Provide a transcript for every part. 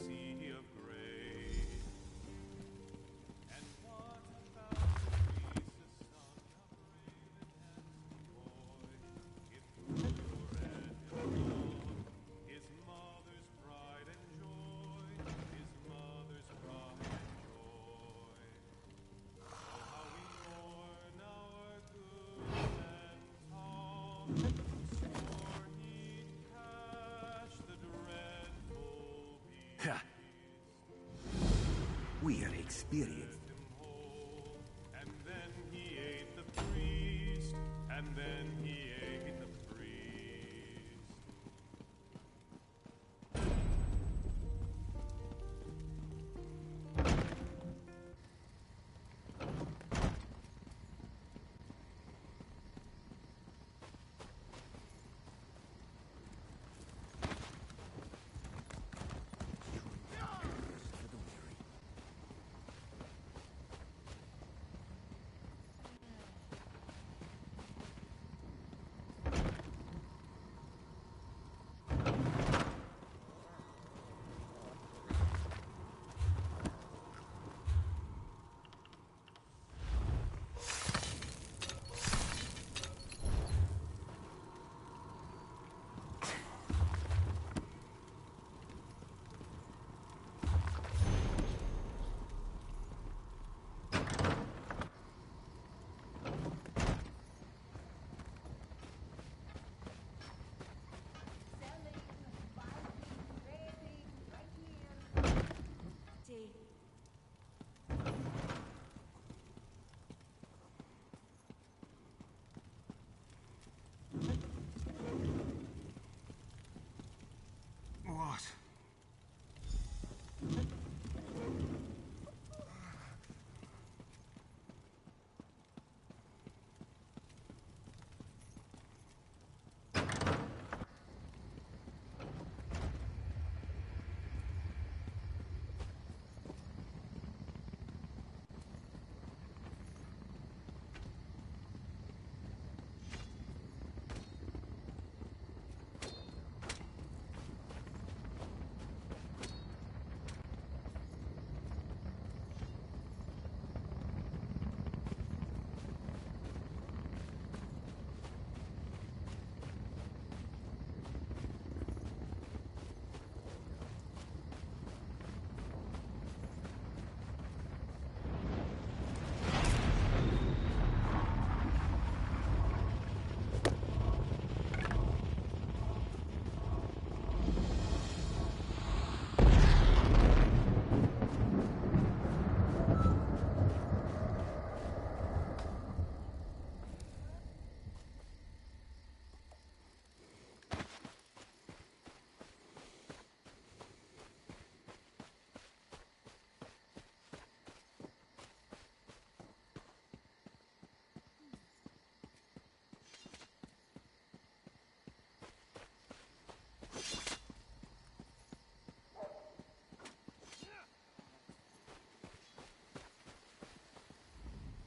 sea of gray. And what about the breezes sung of raven handsome boy? If pure and love, his mother's pride and joy, his mother's pride and joy. Oh, how we mourn our good man Tom, who swore he'd catch the dreadful Ha! beast. We are experienced. Him whole, and then he ate the priest, and then he ate the priest. What?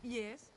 Yes.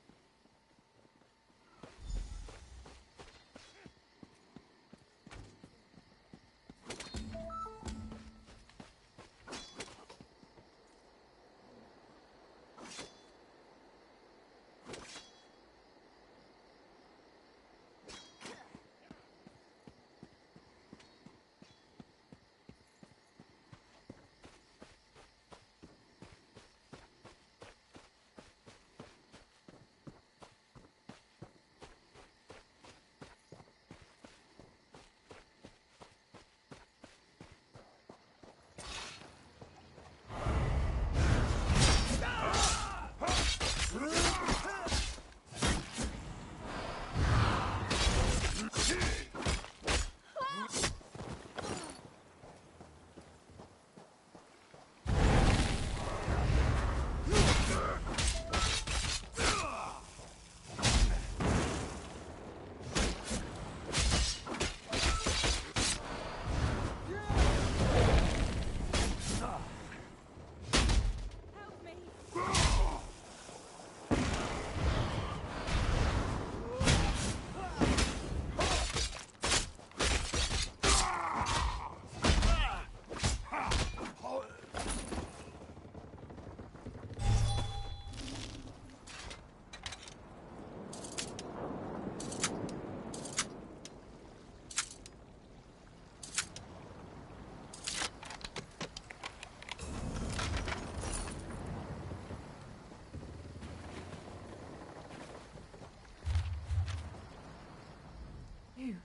too.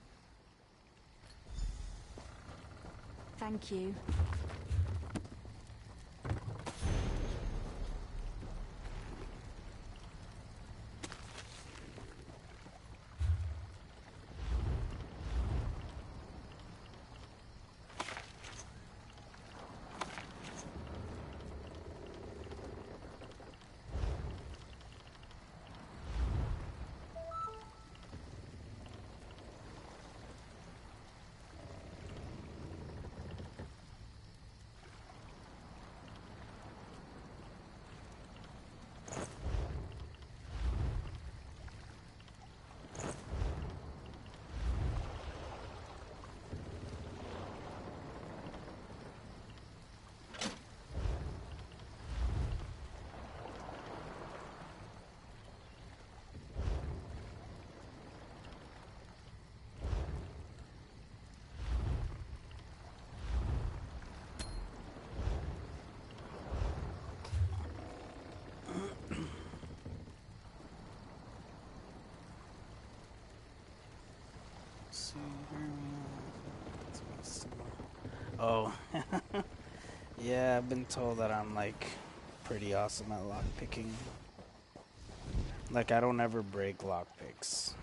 Thank you. Oh, yeah, I've been told that I'm like pretty awesome at lockpicking. Like, I don't ever break lockpicks.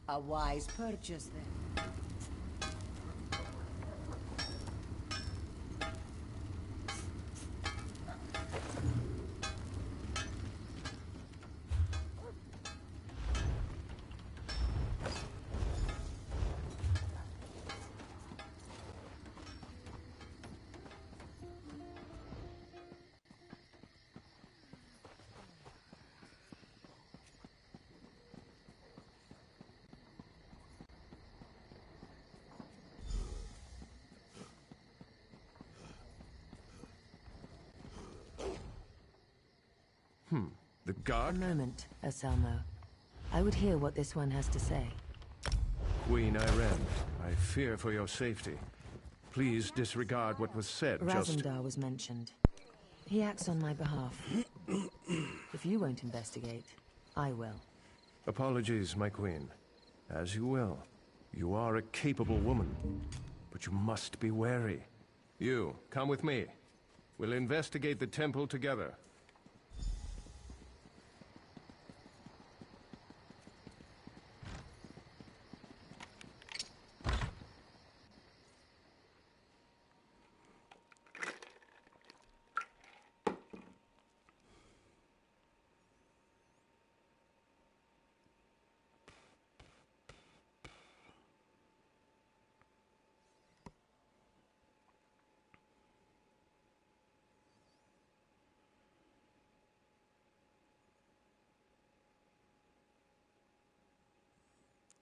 A wise purchase, then. The guard? A moment, Anselmo. I would hear what this one has to say. Queen Irene, I fear for your safety. Please disregard what was said. Razendar was mentioned. He acts on my behalf. If you won't investigate, I will. Apologies, my queen. As you will. You are a capable woman, but you must be wary. You, come with me. We'll investigate the temple together.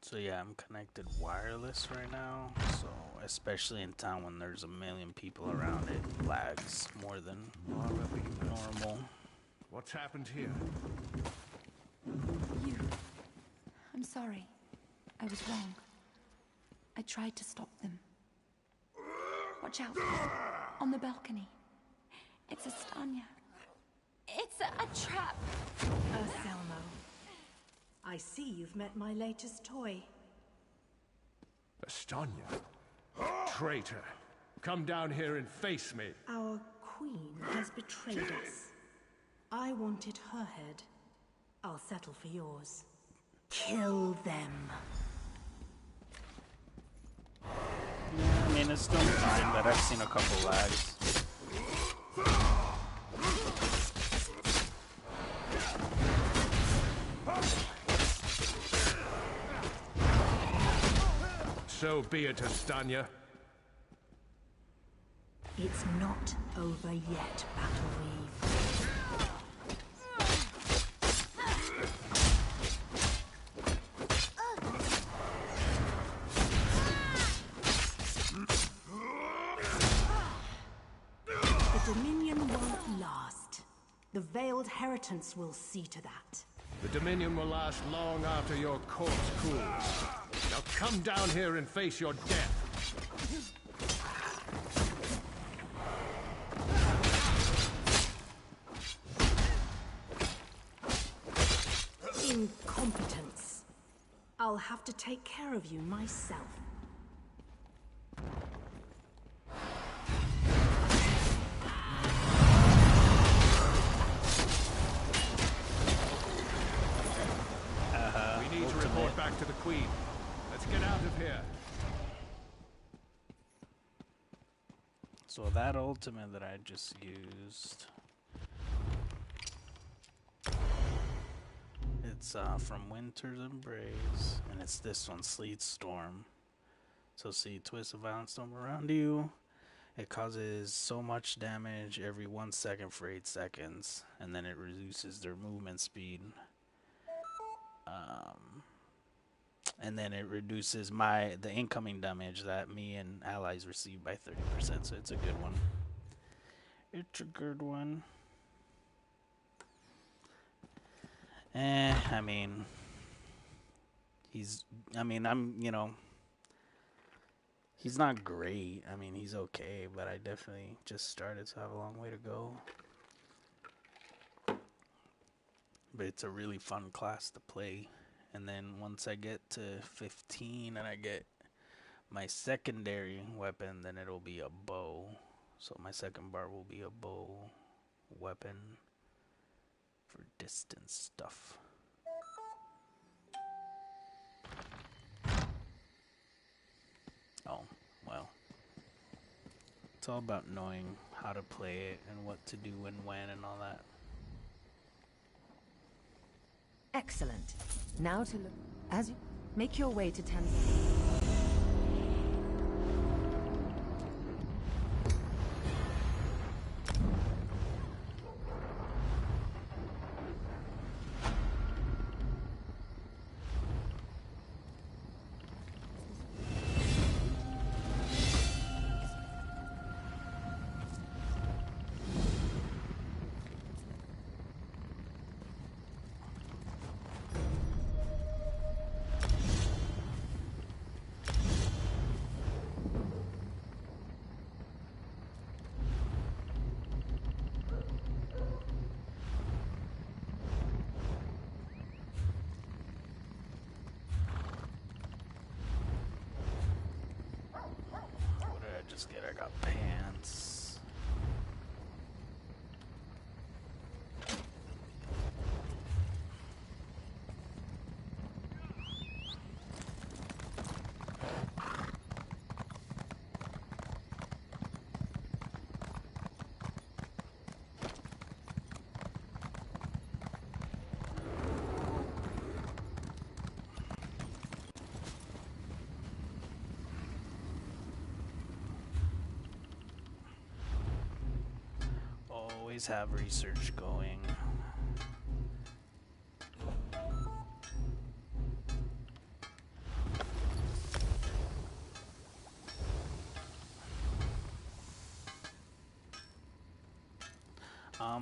So yeah, I'm connected wireless right now, so especially in town when there's a million people around, it lags more than normal. What's happened here? You. I'm sorry. I was wrong. I tried to stop them. Watch out. On the balcony. It's Estanya. It's a trap. Anselmo. I see you've met my latest toy. Estanya? Traitor! Come down here and face me! Our queen has betrayed us. I wanted her head. I'll settle for yours. Kill them. Yeah, I mean, it's still fine, but I've seen a couple lags. So be it, Estanya. It's not over yet, Battle Reeve. The Dominion won't last. The Veiled Heritance will see to that. The Dominion will last long after your corpse cools. Now come down here and face your death. Incompetence. I'll have to take care of you myself. We need to report back to the Queen. Let's get out of here. So that ultimate that I just used, it's from Winter's Embrace, and it's this one, Sleet Storm. So see, twist a violent storm around you. It causes so much damage every 1 second for 8 seconds, and then it reduces their movement speed. And then it reduces the incoming damage that me and allies receive by 30%. So it's a good one. It's a good one. I mean, he's not great. I mean, he's okay, but I definitely just started, so I have a long way to go. But it's a really fun class to play. And then once I get to 15 and I get my secondary weapon, then it'll be a bow. So my second bar will be a bow weapon for distance stuff. Oh, well. It's all about knowing how to play it and what to do and when and all that. Excellent. Now to look as you make your way to Tanzania. I got pants. Always have research going.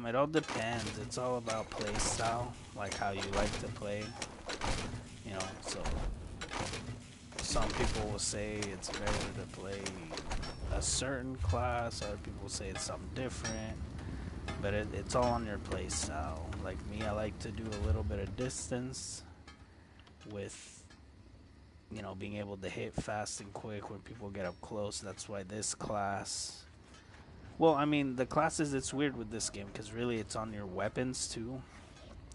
It all depends. It's all about play style, like how you like to play. You know, so some people will say it's better to play a certain class, other people will say it's something different. But it's all on your play style. Like me, I like to do a little bit of distance with, you know, being able to hit fast and quick when people get up close. That's why this class... Well, I mean, the classes, it's weird with this game because really it's on your weapons too.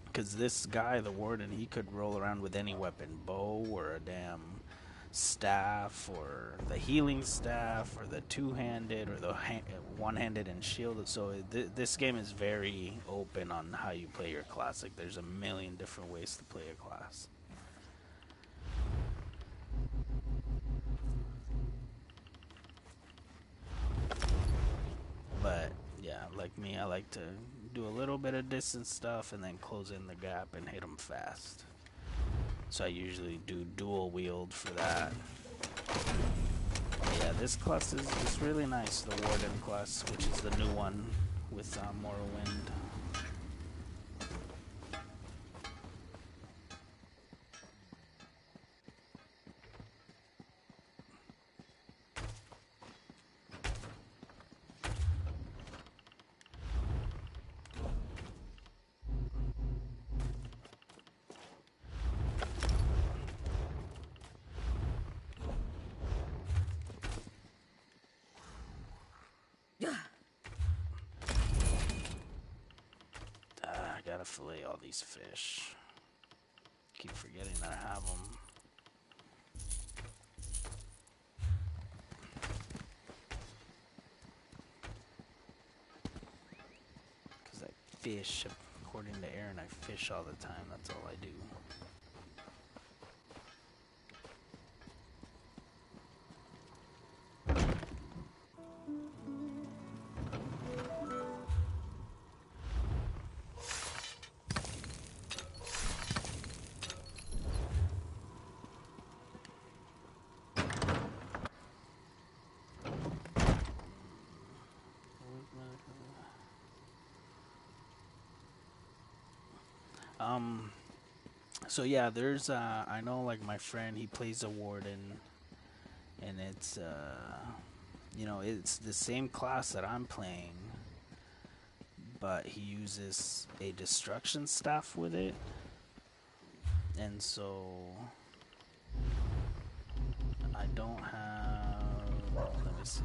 Because this guy, the warden, he could roll around with any weapon. Bow or a damn staff or the healing staff or the two-handed or the one-handed and shielded. So this game is very open on how you play your class. Like there's a million different ways to play a class. like me, I like to do a little bit of distance stuff and then close in the gap and hit them fast. So I usually do dual wield for that. Yeah, this class is really nice, the Warden class, which is the new one with Morrowind. I gotta fillet all these fish. Keep forgetting that I have them. Because I fish, according to Aaron, I fish all the time. That's all I do. So yeah, there's I know, like, my friend, he plays a Warden, and it's you know, it's the same class that I'm playing, but he uses a destruction staff with it. And so I don't have, let me see.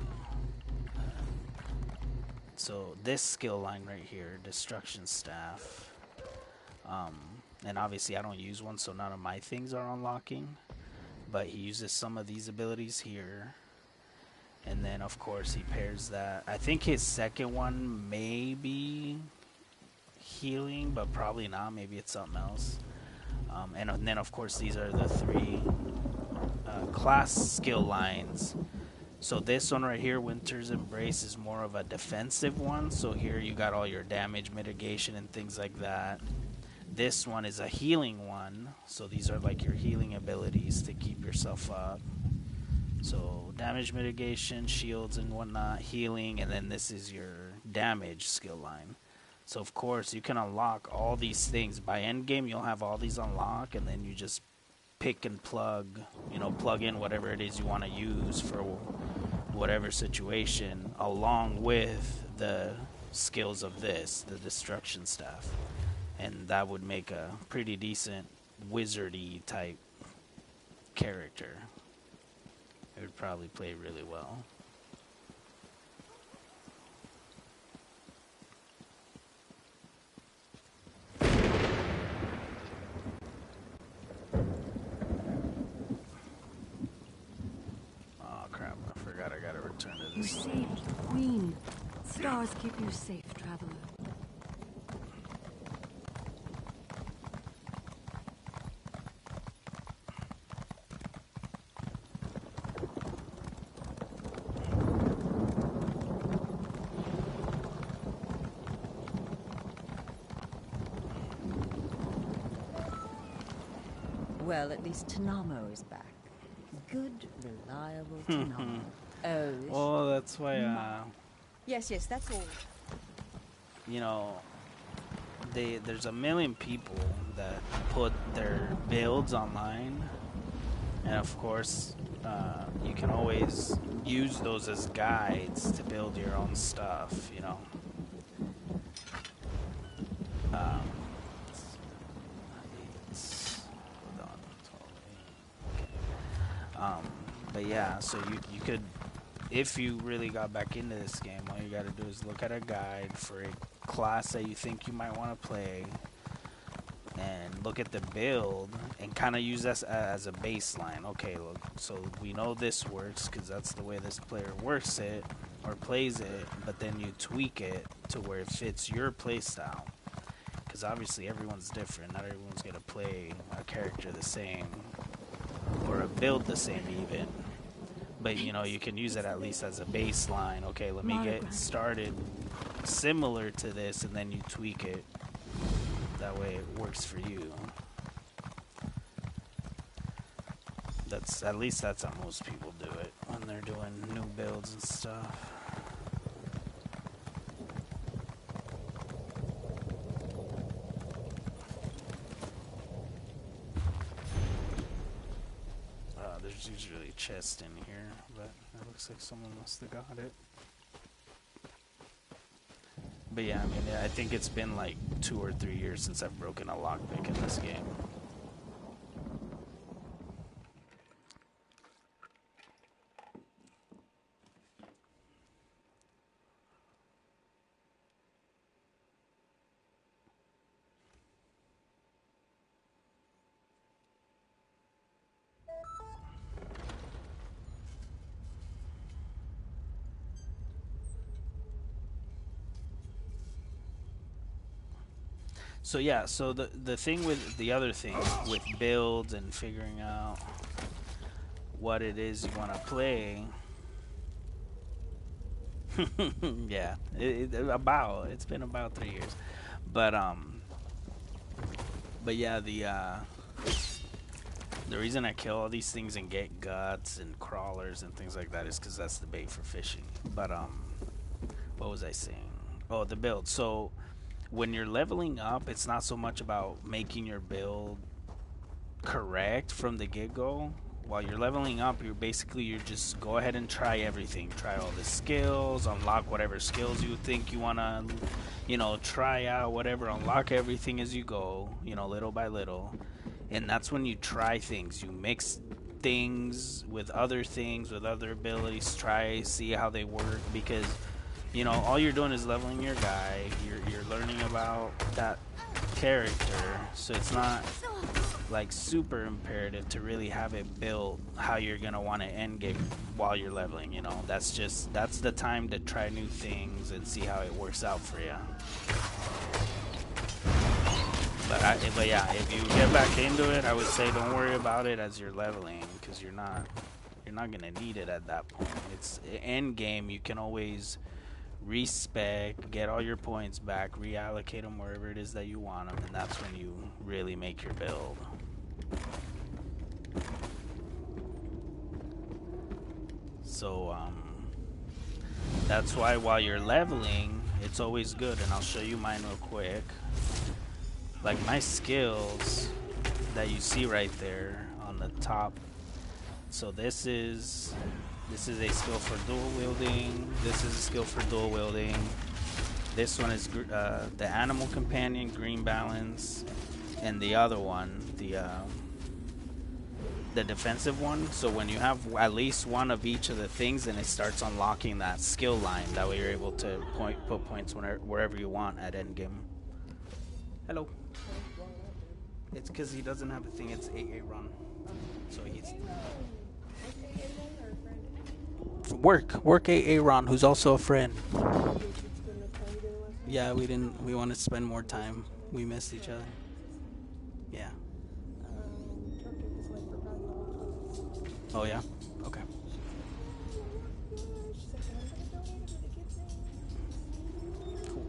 So this skill line right here, destruction staff, and obviously I don't use one, so none of my things are unlocking, but he uses some of these abilities here. And then of course he pairs that. I think his second one may be healing, but probably not. Maybe it's something else. And then of course these are the three class skill lines. So this one right here, Winter's Embrace, is more of a defensive one. So here you got all your damage mitigation and things like that. This one is a healing one. So these are like your healing abilities to keep yourself up. So damage mitigation, shields and whatnot, healing, and then this is your damage skill line. So of course you can unlock all these things. By end game you'll have all these unlocked, and then you just pick and plug, you know, plug in whatever it is you want to use for whatever situation, along with the skills of this, the destruction staff. And that would make a pretty decent wizardy type character. It would probably play really well. Oh crap, I forgot I gotta return to You this. saved the Queen. Stars keep you safe, traveler. Well, at least Tanamo is back. Good, reliable Tanamo. Oh, this Well, that's why, yes, that's all. you know, there's a million people that put their builds online, and of course, you can always use those as guides to build your own stuff, you know. But yeah, so you could, if you really got back into this game, all you got to do is look at a guide for a class that you think you might want to play, and look at the build and kind of use this as a baseline. Okay, look, so we know this works because that's the way this player works it or plays it, but then you tweak it to where it fits your playstyle, because obviously everyone's different. Not everyone's going to play a character the same or a build the same even. But you know, you can use it at least as a baseline. Okay, let me get started similar to this, and then you tweak it. That way it works for you. That's at least that's how most people do it when they're doing new builds and stuff. There's usually a chest in here, but it looks like someone must have got it. But yeah, I mean, I think it's been like 2 or 3 years since I've broken a lockpick in this game. So yeah, so the thing with the other thing with builds and figuring out what it is you want to play. Yeah, it's been about 3 years, but yeah, the reason I kill all these things and get guts and crawlers and things like that is because that's the bait for fishing. But what was I saying? Oh, the build. So when you're leveling up, it's not so much about making your build correct from the get-go. While you're leveling up, you're just go ahead and try everything. Try all the skills, unlock whatever skills you think you want to, you know, try out, whatever. Unlock everything as you go, you know, little by little. And that's when you try things. You mix things with other abilities, see how they work, because you know, all you're doing is leveling your guy. You're learning about that character, so it's not like super imperative to really have it built how you're gonna want to end game while you're leveling. You know, that's the time to try new things and see how it works out for you. But yeah, if you get back into it, I would say don't worry about it as you're leveling, because you're not gonna need it at that point. It's end game. You can always respec, get all your points back, reallocate them wherever it is that you want them, and that's when you really make your build. So that's why while you're leveling, it's always good, and I'll show you mine real quick. Like my skills that you see right there on the top. So this is a skill for dual wielding. This is a skill for dual wielding. This one is the animal companion, green balance, and the other one, the defensive one. So when you have at least one of each of the things, then it starts unlocking that skill line. That way you're able to put points wherever you want at endgame. Hello. It's because he doesn't have a thing. It's AA run. So he's work AA Ron, who's also a friend. Yeah, we want to spend more time. We missed each other. Yeah. Oh yeah? Okay. Cool.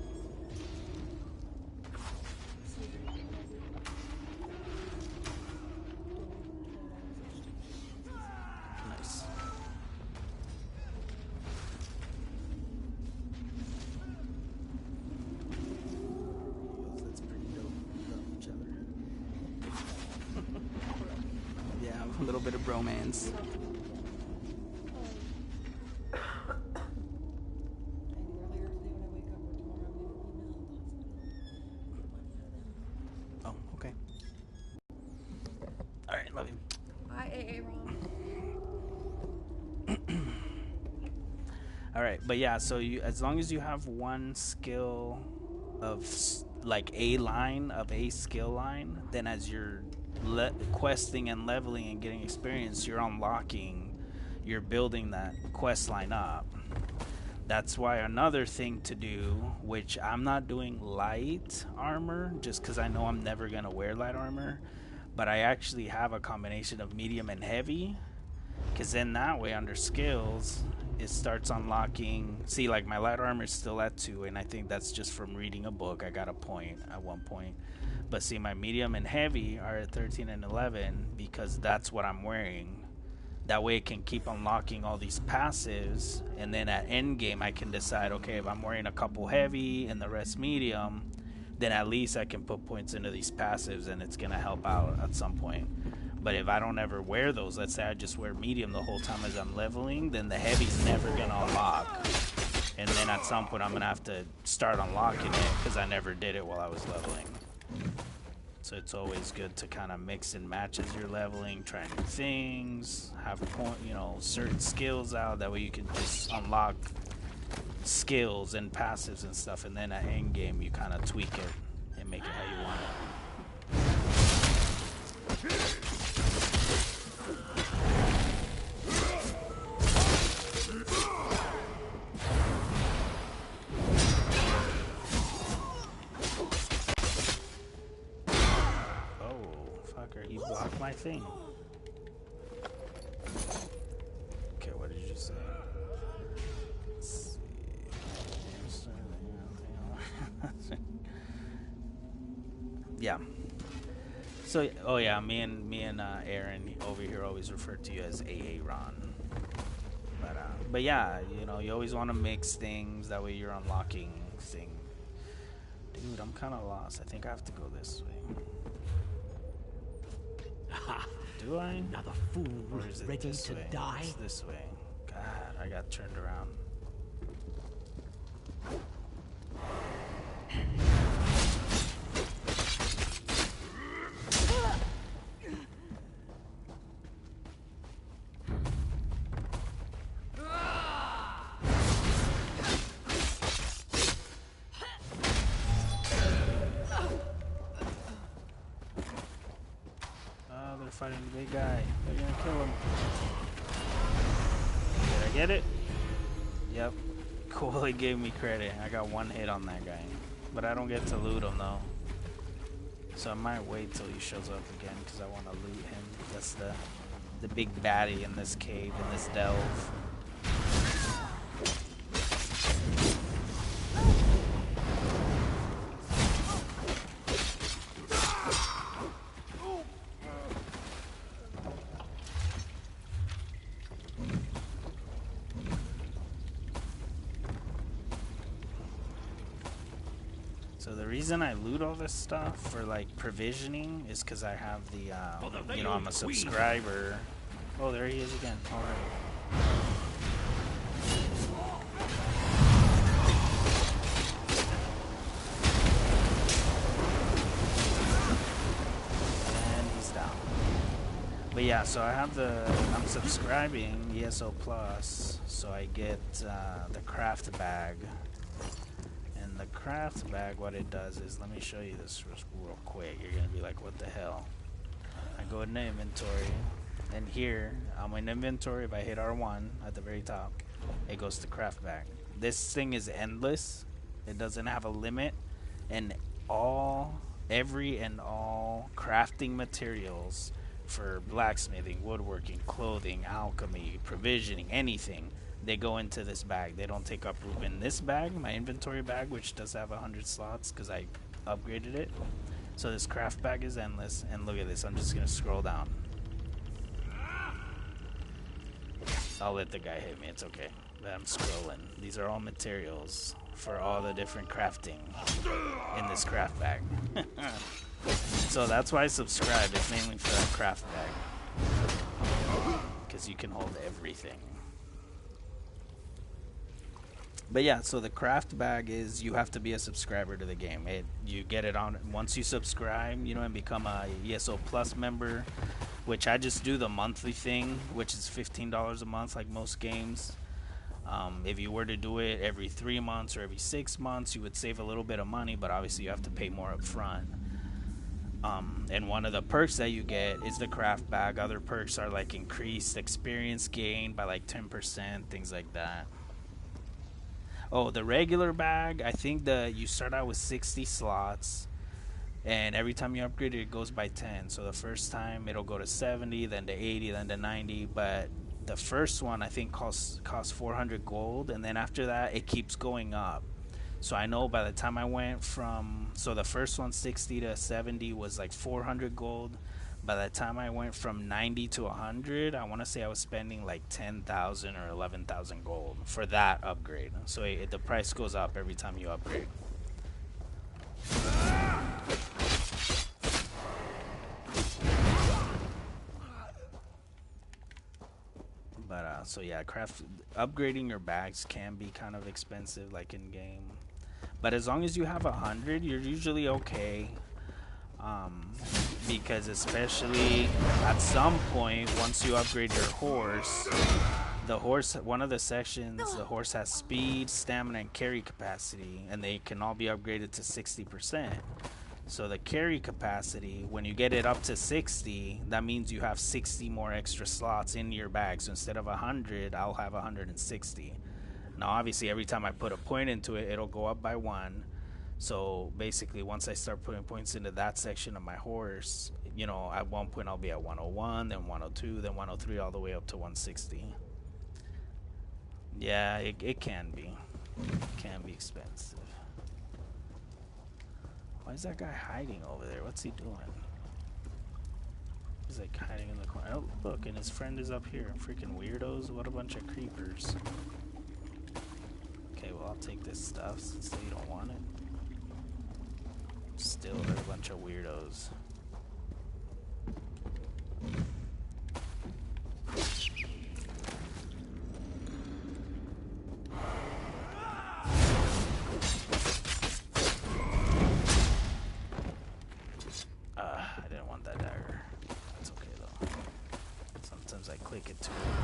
Nice. That's pretty dope. Each other. Yeah, a little bit of bromance. Oh, okay. Alright, love you. Bye, AA Rom. Alright, but yeah, so as long as you have one skill of like a line of a skill line, then as you're questing and leveling and getting experience, you're building that quest line up. That's why another thing to do, which I'm not doing light armor just because I know I'm never going to wear light armor, but I actually have a combination of medium and heavy. Because then that way under skills, it starts unlocking. See, like my light armor is still at 2, and I think that's just from reading a book. I got a point at one point. But see, my medium and heavy are at 13 and 11 because that's what I'm wearing. That way it can keep unlocking all these passives, and then at end game I can decide, okay, if I'm wearing a couple heavy and the rest medium, then at least I can put points into these passives and it's gonna help out at some point. But if I don't ever wear those, let's say I just wear medium the whole time as I'm leveling, then the heavy's never gonna unlock. And then at some point I'm gonna have to start unlocking it because I never did it while I was leveling. So it's always good to kind of mix and match as you're leveling, try new things, have certain skills out. That way you can just unlock skills and passives and stuff, and then at end game you kind of tweak it and make it how you want it. He blocked my thing. Okay, what did you say? Let's see. Yeah. So, oh yeah, me and Aaron over here always refer to you as AA Ron. But yeah, you always want to mix things. That way you're unlocking things. Dude, I'm kind of lost. I think I have to go this way. Do I? Another fool Or is it ready this to way? die. It's this way. God, I got turned around. Fighting the big guy. They're gonna kill him. Did I get it? Yep. Cool, he gave me credit. I got one hit on that guy. But I don't get to loot him though. So I might wait till he shows up again because I want to loot him. That's the big baddie in this cave, in this delve. So the reason I loot all this stuff for like provisioning is because I have the, I'm a subscriber. Oh, there he is again. All right. And he's down. But yeah, so I have I'm subscribing ESO Plus, so I get the craft bag. The craft bag, what it does is, let me show you this real quick. You're gonna be like, what the hell? I go into inventory, and here I'm in inventory. If I hit R1 at the very top, it goes to craft bag. This thing is endless. It doesn't have a limit, and every and all crafting materials for blacksmithing, woodworking, clothing, alchemy, provisioning, anything, they go into this bag. They don't take up room in this bag, my inventory bag, which does have 100 slots because I upgraded it. So this craft bag is endless. And look at this. I'm just going to scroll down. I'll let the guy hit me. It's okay. But I'm scrolling. These are all materials for all the different crafting in this craft bag. So that's why I subscribe. It's mainly for that craft bag. Because you can hold everything. But yeah, so the craft bag is, you have to be a subscriber to the game. You get it on once you subscribe, and become a ESO Plus member, which I just do the monthly thing, which is $15 a month, like most games. If you were to do it every 3 months or every 6 months, you would save a little bit of money, but obviously you have to pay more up front. And one of the perks that you get is the craft bag. Other perks are like increased experience gain by like 10%, things like that. Oh, the regular bag, I think you start out with 60 slots, and every time you upgrade it, it goes by 10. So the first time it'll go to 70, then to 80, then to 90, but The first one I think costs 400 gold, and then after that it keeps going up. So I know by the time I went from, so the first one 60 to 70 was like 400 gold. By the time I went from 90 to 100, I want to say I was spending like 10,000 or 11,000 gold for that upgrade. So the price goes up every time you upgrade. But so yeah, upgrading your bags can be kind of expensive, like in game. But as long as you have 100, you're usually okay. Because especially at some point, once you upgrade your horse, one of the sections, the horse has speed, stamina, and carry capacity, and they can all be upgraded to 60%. So the carry capacity, when you get it up to 60, that means you have 60 more extra slots in your bag. So instead of 100, I'll have 160. Now, obviously, every time I put a point into it, it'll go up by 1. So basically, once I start putting points into that section of my horse, you know, at one point I'll be at 101, then 102, then 103, all the way up to 160. Yeah, it can be. It can be expensive. Why is that guy hiding over there? What's he doing? He's like hiding in the corner. Oh, look, and his friend is up here. Freaking weirdos. What a bunch of creepers. Okay, well, I'll take this stuff since you don't want it. Still, they're a bunch of weirdos. I didn't want that dagger. That's okay, though. Sometimes I click it too early.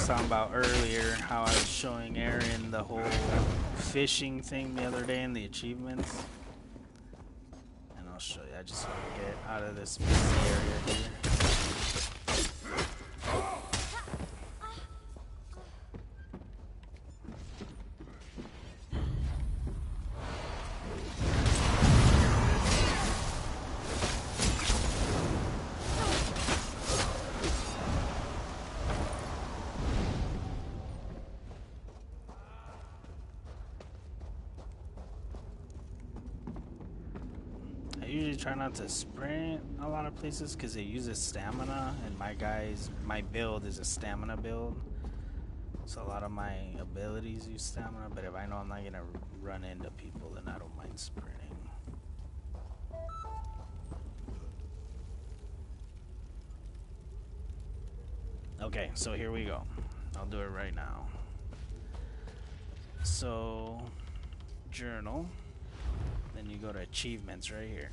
Talking about earlier, how I was showing Aaron the whole fishing thing the other day in the achievements, and I'll show you. I just want to get out of this busy area here. Try not to sprint a lot of places because it uses stamina, and my build is a stamina build, so a lot of my abilities use stamina. But if I know I'm not gonna run into people, then I don't mind sprinting. Okay, so here we go. I'll do it right now. So journal, then you go to achievements right here.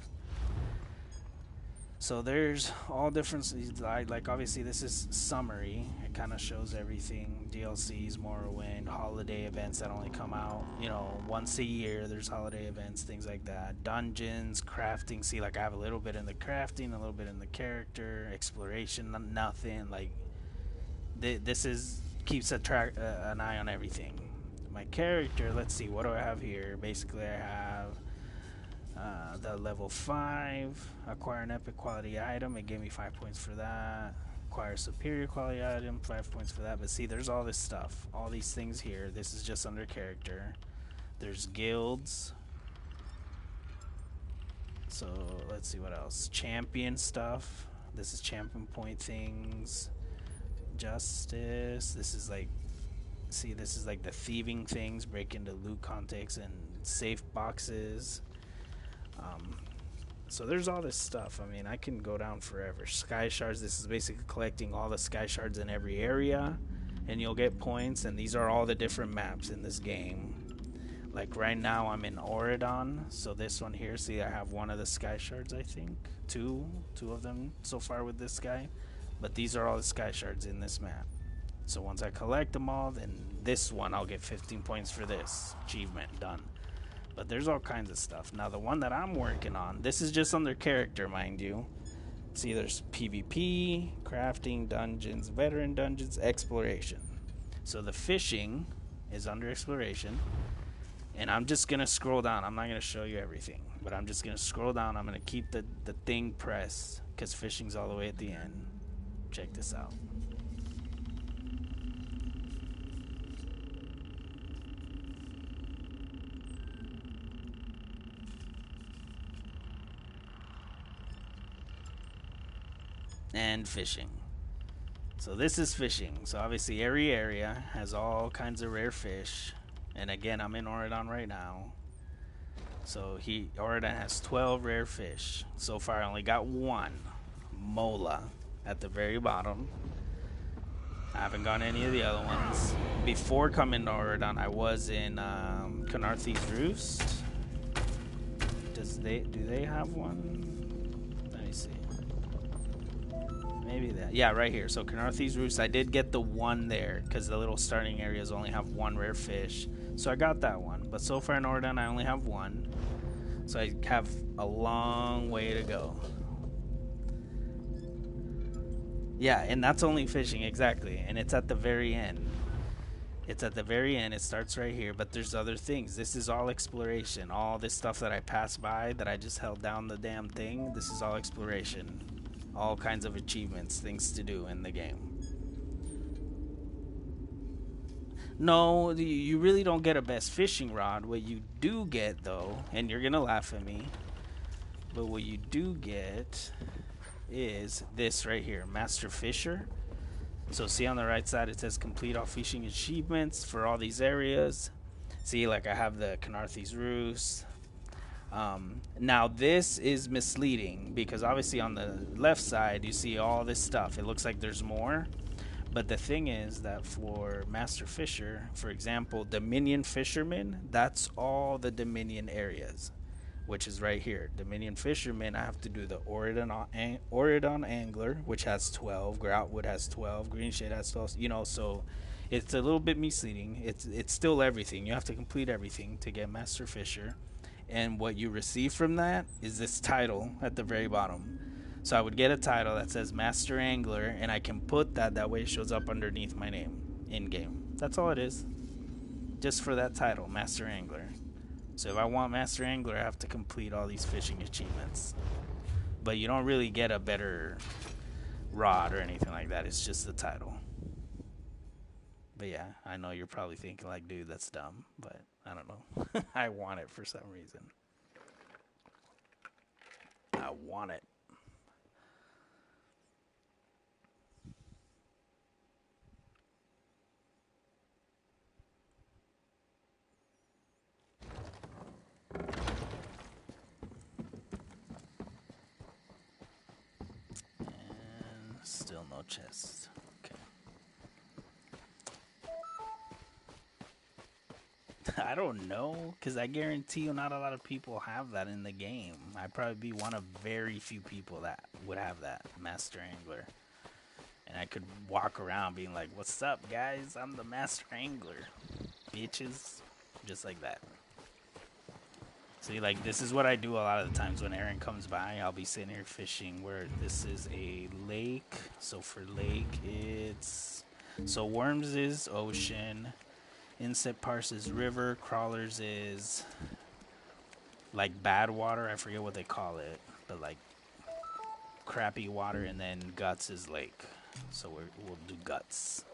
So there's all different, like obviously this is summary. It kind of shows everything. DLCs, Morrowind, holiday events that only come out, you know, once a year. There's holiday events, things like that. Dungeons, crafting. See, like I have a little bit in the crafting, a little bit in the character, exploration, nothing. Like this keeps an eye on everything. My character, let's see, what do I have here? Basically, I have the level 5, acquire an epic quality item. It gave me 5 points for that. acquire superior quality item, 5 points for that. But see, there's all this stuff, all these things here. This is just under character. There's guilds. So let's see what else. Champion stuff. This is champion point things. Justice. This is like, see, this is like the thieving things, break into loot context and safe boxes. So there's all this stuff. I mean, I can go down forever. Sky shards. This is basically collecting all the sky shards in every area, and you'll get points. And these are all the different maps in this game. Like right now, I'm in Oridon. So this one here, see, I have one of the sky shards. I think two of them so far with this guy. But these are all the sky shards in this map. So once I collect them all, then this one I'll get 15 points for this achievement done. But there's all kinds of stuff. Now the one that I'm working on, this is just under character, mind you. See, there's PvP, crafting, dungeons, veteran dungeons, exploration. So the fishing is under exploration. And I'm just going to scroll down. I'm not going to show you everything. But I'm just going to scroll down. I'm going to keep the thing pressed because fishing's all the way at the end. Check this out. And fishing. So this is fishing. So obviously every area has all kinds of rare fish. And again, I'm in Oridon right now. So Oridon has 12 rare fish. So far I only got one. Mola at the very bottom. I haven't gotten any of the other ones. Before coming to Oridon, I was in Canarthy's Roost. Do they have one? Let me see. Maybe that. Yeah, right here. So Canarthy's Roost, I did get the one there because the little starting areas only have one rare fish. So I got that one. But so far in Oridon, I only have one. So I have a long way to go. Yeah, and that's only fishing, exactly. And it's at the very end. It's at the very end. It starts right here. But there's other things. This is all exploration. All this stuff that I passed by that I just held down the damn thing. This is all exploration. All kinds of achievements, things to do in the game. No, you really don't get a best fishing rod. What you do get, though, and you're going to laugh at me, but what you do get is this right here, Master Fisher. So see on the right side, it says complete all fishing achievements for all these areas. See, like I have the Canarthy's Roost. Now this is misleading because obviously on the left side you see all this stuff. It looks like there's more, but the thing is that for Master Fisher, for example, Dominion Fisherman, that's all the Dominion areas, which is right here. Dominion Fisherman, I have to do the Oridon Angler, which has 12, Groutwood has 12, Greenshade has 12, you know, so it's a little bit misleading. It's still everything. You have to complete everything to get Master Fisher. And what you receive from that is this title at the very bottom. So I would get a title that says Master Angler, and I can put that way it shows up underneath my name in-game. That's all it is. Just for that title, Master Angler. So if I want Master Angler, I have to complete all these fishing achievements. But you don't really get a better rod or anything like that. It's just the title. But yeah, I know you're probably thinking like, dude, that's dumb. But I don't know. I want it for some reason. I want it. And still no chest. Okay. I don't know, because I guarantee you not a lot of people have that in the game. I'd probably be one of very few people that would have that, Master Angler. And I could walk around being like, what's up, guys? I'm the Master Angler. Bitches. Just like that. See, like, this is what I do a lot of the times when Aaron comes by. I'll be sitting here fishing where this is a lake. So for lake, it's... So Worms is ocean. Insect Parse is river. Crawlers is like bad water. I forget what they call it. But like crappy water. And then Guts is lake. So we'll do guts.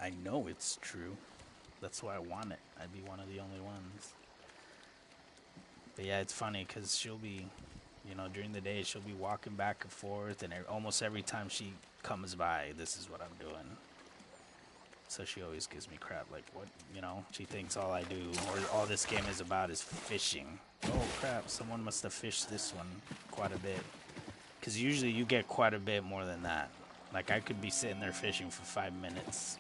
I know it's true. That's why I want it. I'd be one of the only ones. But yeah, it's funny because she'll be, you know, during the day she'll be walking back and forth, and almost every time she comes by, this is what I'm doing. So she always gives me crap, like, what, you know, she thinks all I do, or all this game is about is fishing. Oh crap, someone must have fished this one quite a bit. Because usually you get quite a bit more than that. Like, I could be sitting there fishing for 5 minutes.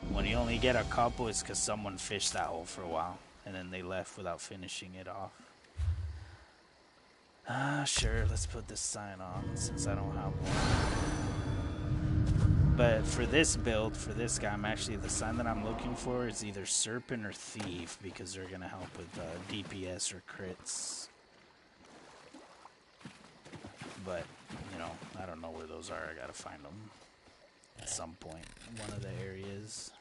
When you only get a couple, it's because someone fished that hole for a while, and then they left without finishing it off. Sure, let's put this sign on, since I don't have one. But for this build, for this guy, the sign that I'm looking for is either Serpent or Thief, because they're going to help with DPS or crits. But, you know, I don't know where those are. I gotta find them at some point. One of the areas.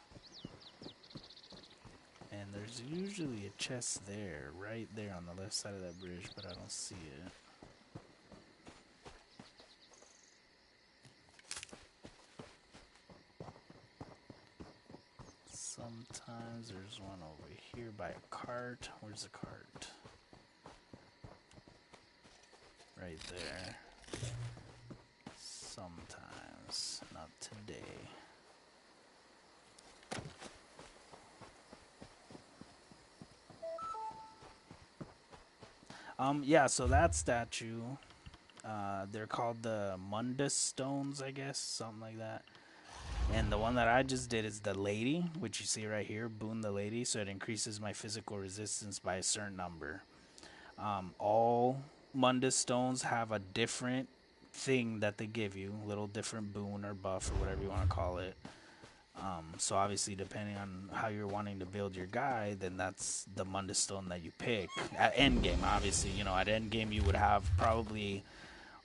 And there's usually a chest there, right there on the left side of that bridge, but I don't see it. Sometimes there's one over here by a cart. Where's the cart? Right there. Sometimes, not today. Yeah, so that statue, they're called the Mundus Stones, I guess, something like that. And the one that I just did is the Lady, which you see right here, Boon the Lady, so it increases my physical resistance by a certain number. All Mundus Stones have a different thing that they give you, a little different boon or buff or whatever you want to call it. So obviously, depending on how you're wanting to build your guy, then that's the Mundus Stone that you pick. At endgame, obviously, you know, at endgame you would have probably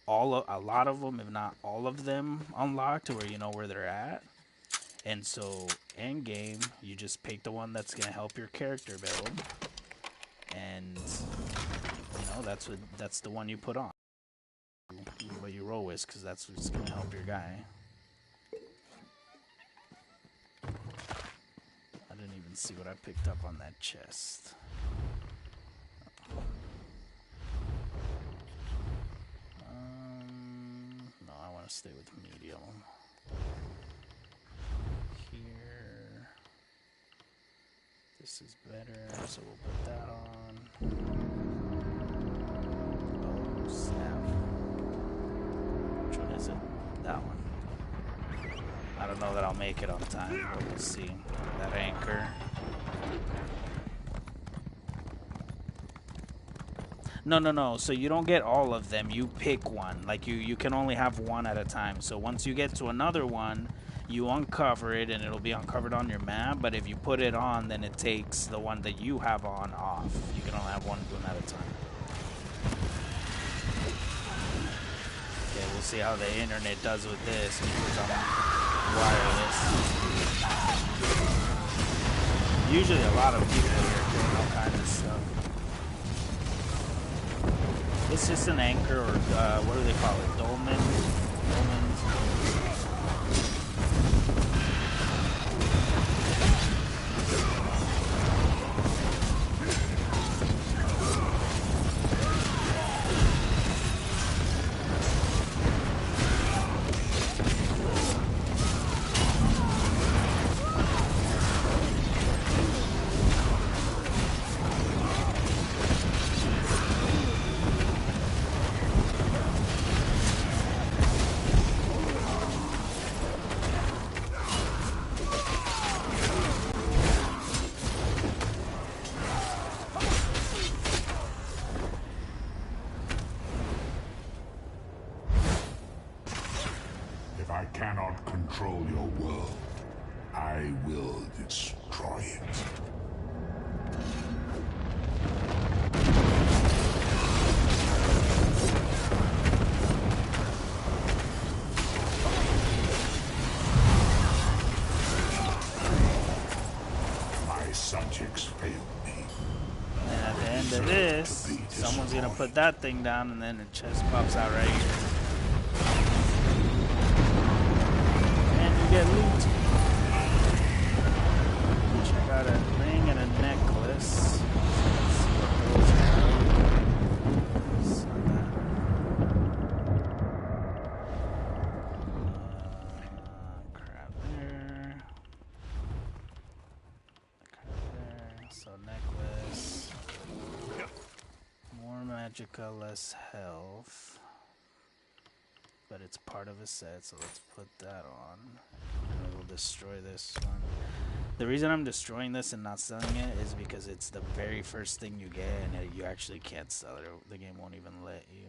a lot of them, if not all of them, unlocked to where you know where they're at. And so, endgame, you just pick the one that's gonna help your character build, and you know that's the one you put on. What you roll with, because that's what's gonna help your guy. I didn't even see what I picked up on that chest. No, I want to stay with medium. Here. This is better, so we'll put that on. Oh, snap. Which one is it? That one. I don't know that I'll make it on time, but we'll see. That anchor. No. So you don't get all of them. You pick one. Like, you can only have one at a time. So once you get to another one, you uncover it, and it'll be uncovered on your map. But if you put it on, then it takes the one that you have on off. You can only have one boon at a time. Okay, we'll see how the internet does with this, because I'm wireless. Usually a lot of people here doing all kinds of stuff. It's just an anchor, or what do they call it? Dolmens? Control your world. I will destroy it. My subjects failed me. And at the end of this, someone's gonna put that thing down, and then a chest pops out right here. And you get loot. Check out a ring and a necklace. Let's see what those have. Crap there. So necklace. More magicka, less health. But it's part of a set, so let's put that on. And we'll destroy this one. The reason I'm destroying this and not selling it is because it's the very first thing you get, and you actually can't sell it. The game won't even let you.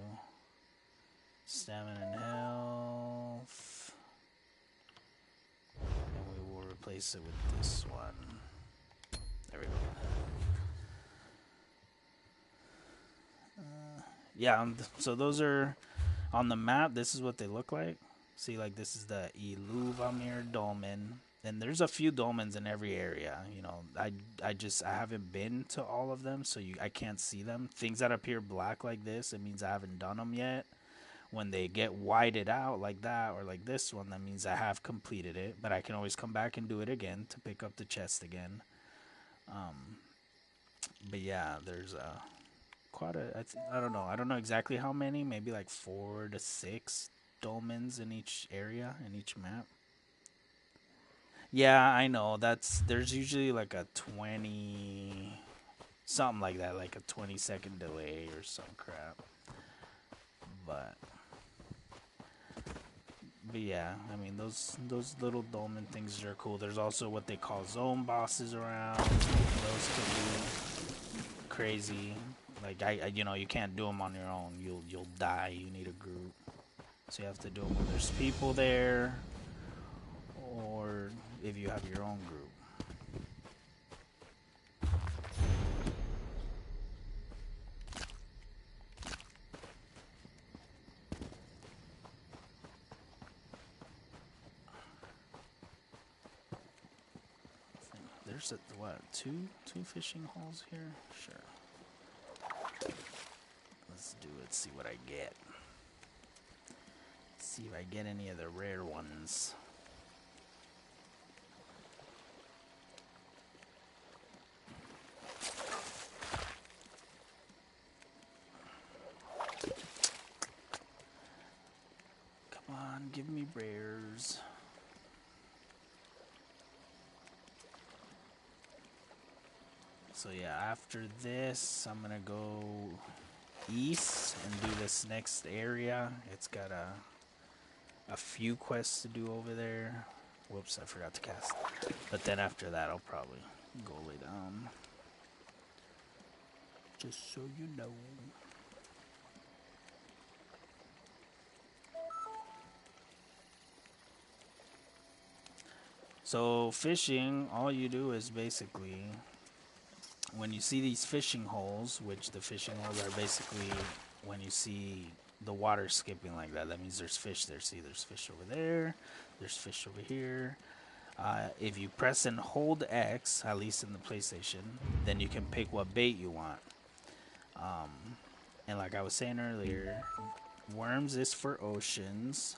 Stamina and health. And we will replace it with this one. There we go. Yeah, so those are on the map. This is what they look like. See, like this is the Iluvamir Dolmen, and there's a few dolmens in every area. You know, I haven't been to all of them, so I can't see them. Things that appear black like this, it means I haven't done them yet. When they get whited out like that, or like this one, that means I have completed it. But I can always come back and do it again to pick up the chest again. But yeah, there's quite a. I don't know. I don't know exactly how many. Maybe like 4 to 6 dolmens in each area, in each map. Yeah, I know. There's usually like a 20, something like that, like a 20-second delay or some crap. But yeah, I mean those little dolmen things are cool. There's also what they call zone bosses around. Those can be crazy. Like you know, you can't do them on your own. You'll die. You need a group. So you have to do them when there's people there, or if you have your own group. There's what, two fishing holes here? Sure. Let's do it. See what I get. See if I get any of the rare ones. Come on, give me rares. So yeah, after this, I'm gonna go east and do this next area. It's got a few quests to do over there. Whoops, I forgot to cast. But then after that, I'll probably go lay down. Just so you know. So fishing, all you do is basically, when you see these fishing holes, which the fishing holes are basically when you see the water skipping like that, that means there's fish there. See, there's fish over there, there's fish over here. If you press and hold X, at least in the PlayStation, then you can pick what bait you want. And like I was saying earlier, worms is for oceans,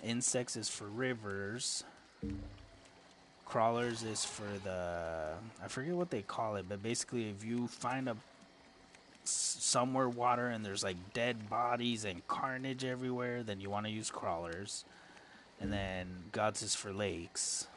insects is for rivers, crawlers is for the, I forget what they call it, but basically if you find somewhere water and there's like dead bodies and carnage everywhere, then you want to use crawlers. And then gods is for lakes.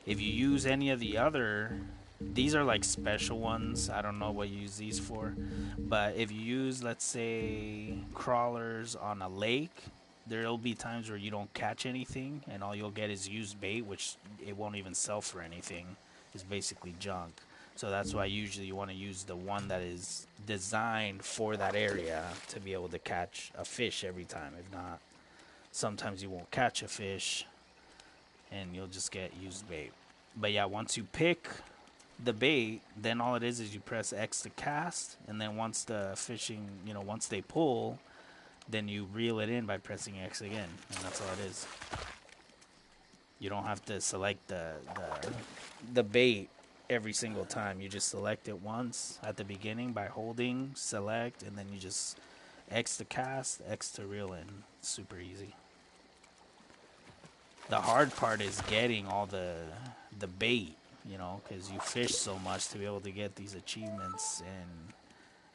If you use any of the other, these are like special ones, I don't know what you use these for, but if you use, let's say, crawlers on a lake, there'll be times where you don't catch anything and all you'll get is used bait, which it won't even sell for anything. It's basically junk. So that's why usually you want to use the one that is designed for that area to be able to catch a fish every time. If not, sometimes you won't catch a fish and you'll just get used bait. But yeah, once you pick the bait, then all it is you press X to cast, and then once the fishing, you know, once they pull, then you reel it in by pressing X again, and that's all it is. You don't have to select the bait every single time. You just select it once at the beginning by holding select, and then you just X to cast, X to reel in. Super easy. The hard part is getting all the bait, you know, because you fish so much to be able to get these achievements. And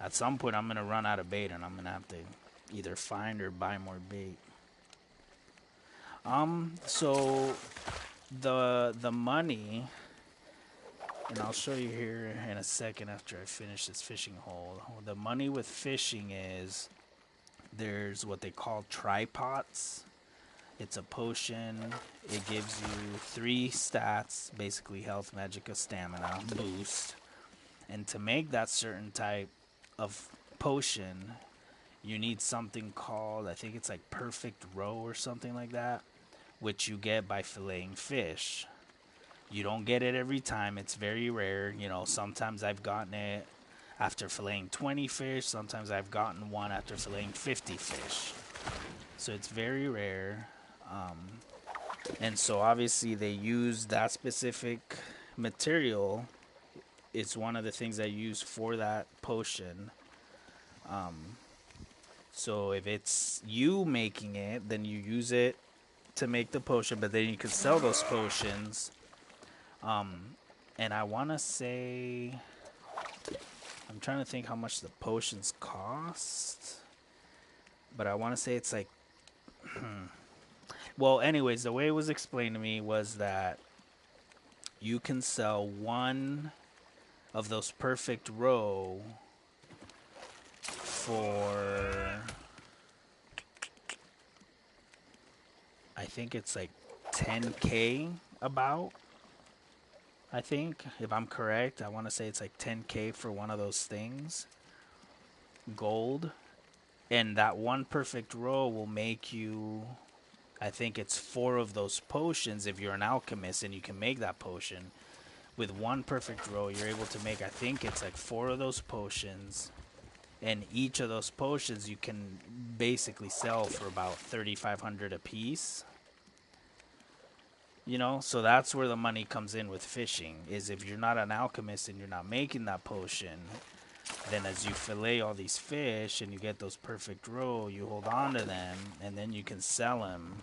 at some point I'm going to run out of bait, and I'm going to have to either find or buy more bait. So the money, and I'll show you here in a second after I finish this fishing hole. The money with fishing is there's what they call tripods. It's a potion. It gives you 3 stats, basically health, magicka, stamina, boost. And to make that certain type of potion, you need something called, I think it's like perfect roe or something like that, which you get by filleting fish. You don't get it every time. It's very rare. You know, sometimes I've gotten it after filleting 20 fish. Sometimes I've gotten one after filleting 50 fish. So it's very rare. And so obviously they use that specific material. It's one of the things I use for that potion. So if it's you making it, then you use it to make the potion, but then you can sell those potions. And I want to say, I'm trying to think how much the potions cost, but I want to say it's like, well, anyways, the way it was explained to me was that you can sell one of those perfect roe for, I think it's like 10K about. I think, if I'm correct, I want to say it's like 10K for one of those things. Gold. And that one perfect roe will make you, I think it's 4 of those potions if you're an alchemist and you can make that potion. With one perfect roe, you're able to make, I think it's like 4 of those potions. And each of those potions you can basically sell for about 3,500 a piece. You know, so that's where the money comes in with fishing, is if you're not an alchemist and you're not making that potion, then as you fillet all these fish and you get those perfect roe, you hold on to them, and then you can sell them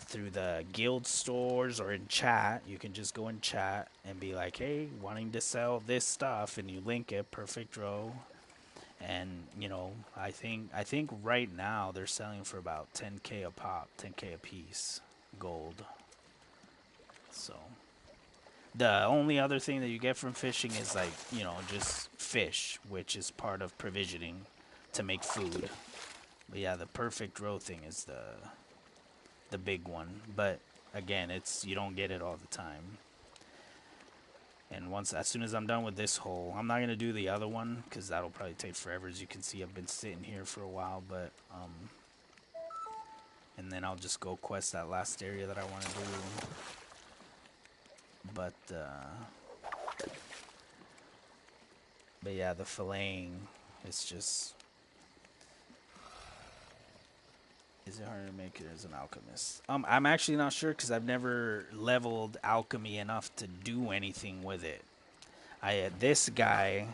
through the guild stores or in chat. You can just go in chat and be like, hey, wanting to sell this stuff, and you link it, perfect roe. And, you know, I think right now they're selling for about 10K a pop, 10K a piece, gold. So the only other thing that you get from fishing is, like, you know, just fish, which is part of provisioning to make food. But yeah, the perfect roe thing is the big one. But again, it's, you don't get it all the time. And as soon as I'm done with this hole, I'm not going to do the other one because that'll probably take forever. As you can see, I've been sitting here for a while, but and then I'll just go quest that last area that I want to do. But yeah, the filleting, it's just, is it harder to make it as an alchemist? I'm actually not sure because I've never leveled alchemy enough to do anything with it. This guy,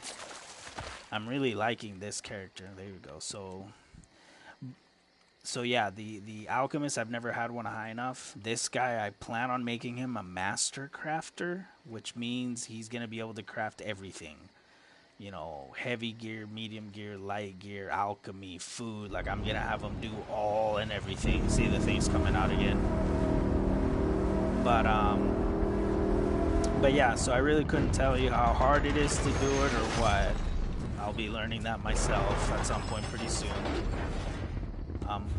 I'm really liking this character. There you go. So yeah, the alchemist, I've never had one high enough. This guy, I plan on making him a master crafter, which means he's going to be able to craft everything. You know, heavy gear, medium gear, light gear, alchemy, food. Like, I'm going to have him do all and everything. See, the thing's coming out again. But yeah, so I really couldn't tell you how hard it is to do it or what. I'll be learning that myself at some point pretty soon.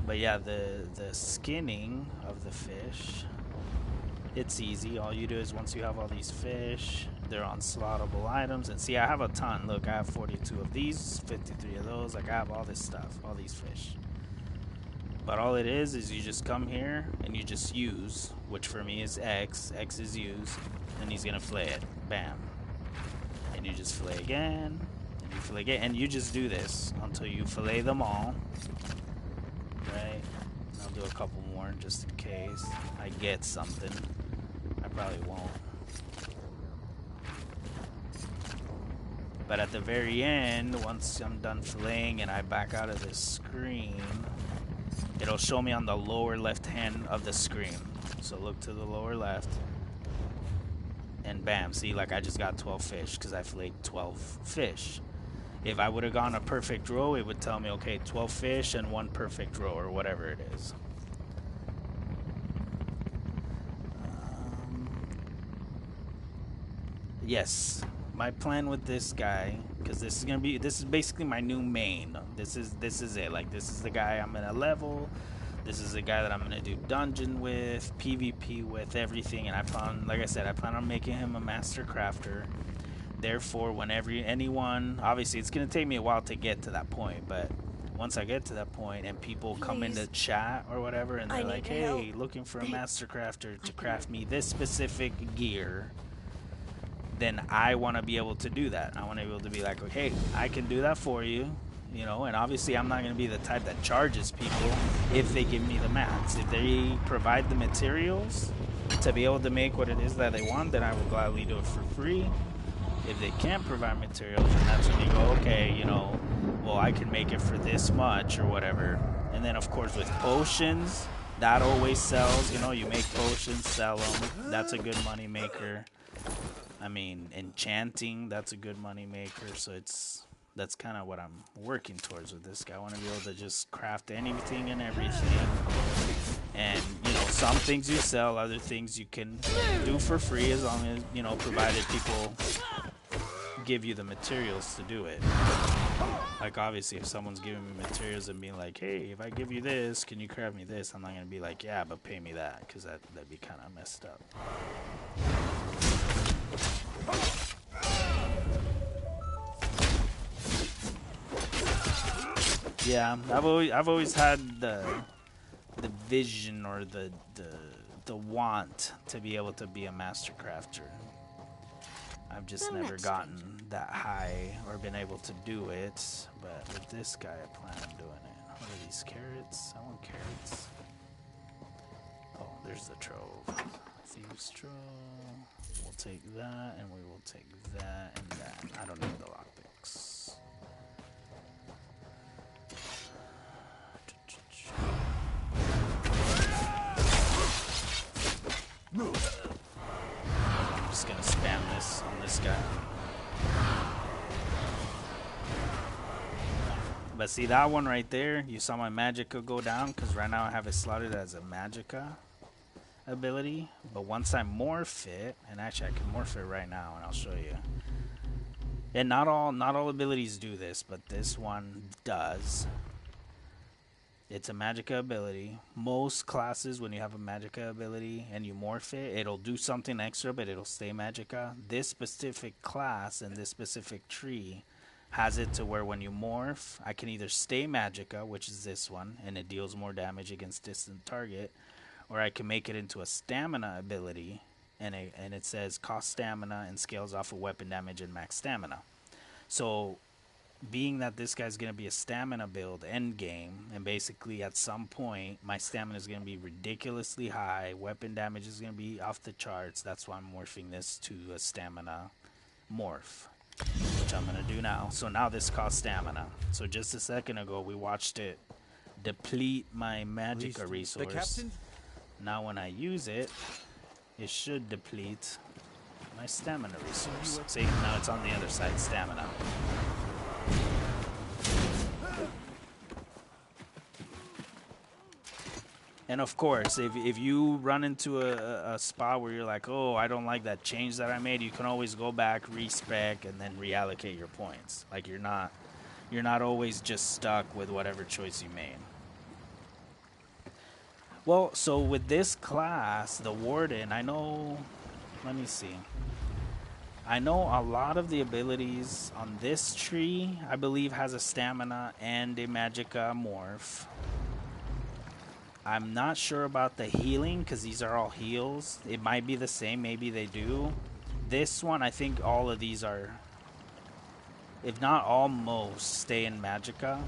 But yeah, the skinning of the fish, it's easy. All you do is, once you have all these fish, they're on slottable items. And see, I have a ton. Look, I have 42 of these, 53 of those. Like, I have all this stuff, all these fish. But all it is you just come here and you just use, which for me is X. X is use, and he's gonna fillet it. Bam. And you just fillet again, and you fillet again, and you just do this until you fillet them all. Right? And I'll do a couple more just in case I get something. I probably won't. But at the very end, once I'm done filleting and I back out of this screen, it'll show me on the lower left hand of the screen. So look to the lower left. And bam, see, like I just got 12 fish because I filleted 12 fish. If I would have gone a perfect row, it would tell me, okay, 12 fish and 1 perfect row or whatever it is. Yes, my plan with this guy, because this is basically my new main. This is it. Like, this is the guy I'm gonna level. This is the guy that I'm gonna do dungeon with, PvP with, everything. And I plan on making him a master crafter. Therefore, whenever anyone, obviously it's gonna take me a while to get to that point, but once I get to that point and people come into chat or whatever and they're like, hey, looking for a master crafter to craft me this specific gear, then I want to be able to do that. I want to be able to be like, okay, I can do that for you, you know, and obviously I'm not going to be the type that charges people if they give me the mats. If they provide the materials to be able to make what it is that they want, then I will gladly do it for free. If they can't provide materials, then that's when you go, okay, you know, well, I can make it for this much or whatever. And then, of course, with potions, that always sells. You know, you make potions, sell them. That's a good money maker. I mean, enchanting, that's a good money maker. So that's kind of what I'm working towards with this guy. I want to be able to just craft anything and everything. And, you know, some things you sell, other things you can do for free as long as, you know, provided people give you the materials to do it. Like, obviously, if someone's giving me materials and being like, hey, if I give you this, can you craft me this? I'm not going to be like, yeah, but pay me that, because that'd be kind of messed up. Yeah, I've always had the vision or the want to be able to be a master crafter. I've just never gotten that high or been able to do it. But with this guy, I plan on doing it. What are these carrots? I want carrots. Oh, there's the trove. Thieves' trove. We'll take that, and we will take that and that. I don't need the lockpicks. I'm just gonna spam this on this guy. But see that one right there, you saw my magicka go down, because right now I have it slotted as a magicka ability. But once I morph it, and actually I can morph it right now and I'll show you. And not all abilities do this, but this one does. It's a magicka ability. Most classes, when you have a magicka ability and you morph it, it'll do something extra, but it'll stay magicka. This specific class and this specific tree has it to where when you morph, I can either stay magicka, which is this one, and it deals more damage against distant target, or I can make it into a stamina ability, and it says cost stamina and scales off of weapon damage and max stamina. So being that this guy's going to be a stamina build end game, and basically at some point my stamina is going to be ridiculously high, weapon damage is going to be off the charts, that's why I'm morphing this to a stamina morph, which I'm going to do now. So now this costs stamina. So just a second ago we watched it deplete my magicka resource. Now when I use it, it should deplete my stamina resource. See, now it's on the other side, stamina. And of course, if you run into a spot where you're like, oh, I don't like that change that I made, you can always go back, respec, and then reallocate your points. Like you're not always just stuck with whatever choice you made. Well, so with this class, the Warden, I know, let me see. I know a lot of the abilities on this tree, I believe, has a stamina and a magicka morph. I'm not sure about the healing, because these are all heals. It might be the same, maybe they do. This one, I think all of these are, if not almost, stay in magicka.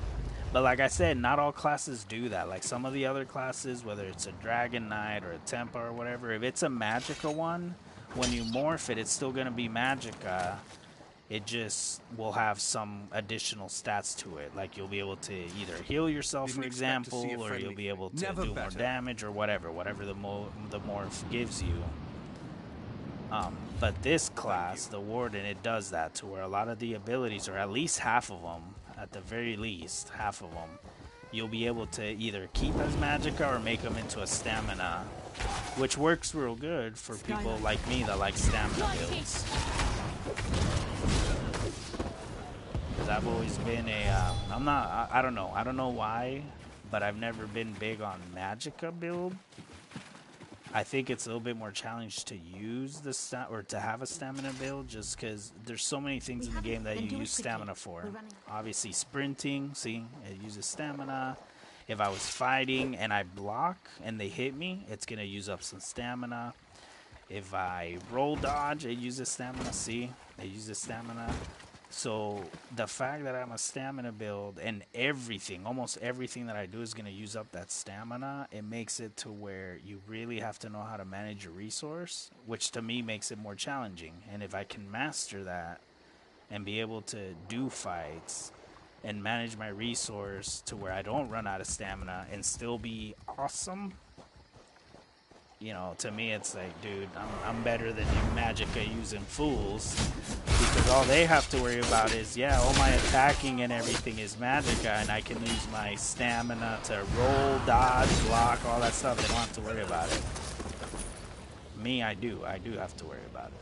But like I said, not all classes do that. Like some of the other classes, whether it's a Dragon Knight or a Tempa or whatever, if it's a magicka one, when you morph it, it's still going to be magicka. It just will have some additional stats to it. Like you'll be able to either heal yourself, for example, or you'll be able to do more damage or whatever the morph gives you. But this class, the Warden, it does that to where a lot of the abilities, or at least half of them, at the very least, half of them, you'll be able to either keep as Magicka or make them into a stamina, which works real good for people like me that like stamina builds. Because I've always been a, I don't know why, but I've never been big on Magicka build. I think it's a little bit more challenged to use the to have a stamina build, just because there's so many things in the game that you use stamina for. Obviously, sprinting, see, it uses stamina. If I was fighting and I block and they hit me, it's gonna use up some stamina. If I roll dodge, it uses stamina. See, it uses stamina. So the fact that I'm a stamina build and everything, almost everything that I do is going to use up that stamina, it makes it to where you really have to know how to manage your resource, which to me makes it more challenging. And if I can master that and be able to do fights and manage my resource to where I don't run out of stamina and still be awesome, you know, to me it's like, dude, I'm better than you Magicka using fools, because all they have to worry about is, yeah, all my attacking and everything is Magicka, and I can use my stamina to roll, dodge, block, all that stuff. They don't have to worry about it. Me, I do have to worry about it.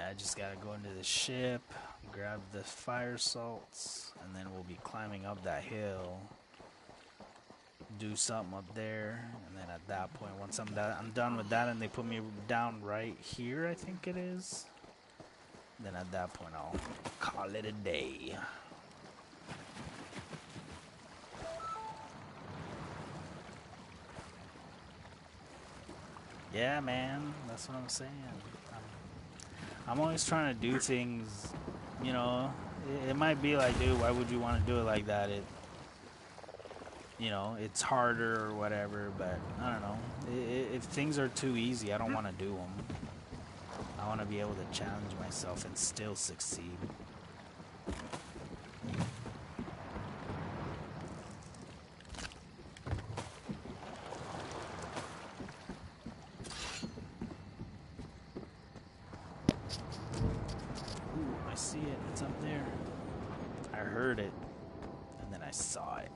I just gotta go into the ship, grab the fire salts, and then we'll be climbing up that hill, do something up there, and then at that point, once I'm done with that, and they put me down right here, I think it is, then at that point I'll call it a day. Yeah, man, that's what I'm saying. I'm always trying to do things, you know, it might be like, dude, why would you want to do it like that? You know, it's harder or whatever, but I don't know. If things are too easy, I don't want to do them. I want to be able to challenge myself and still succeed. See it, it's up there. I heard it, and then I saw it.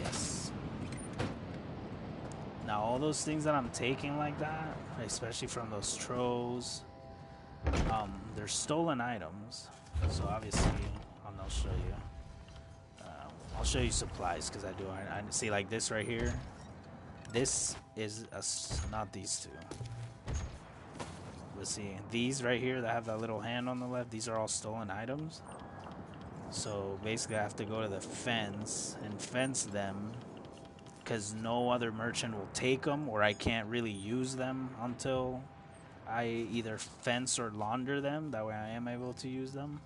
Yes. Now all those things that I'm taking like that, especially from those troves, they're stolen items. So obviously, I'll show you. I'll show you supplies, because I see like this right here. This is not these two. Let's see. These right here that have that little hand on the left, these are all stolen items. So basically I have to go to the fence and fence them, because no other merchant will take them, or I can't really use them until I either fence or launder them. That way I am able to use them.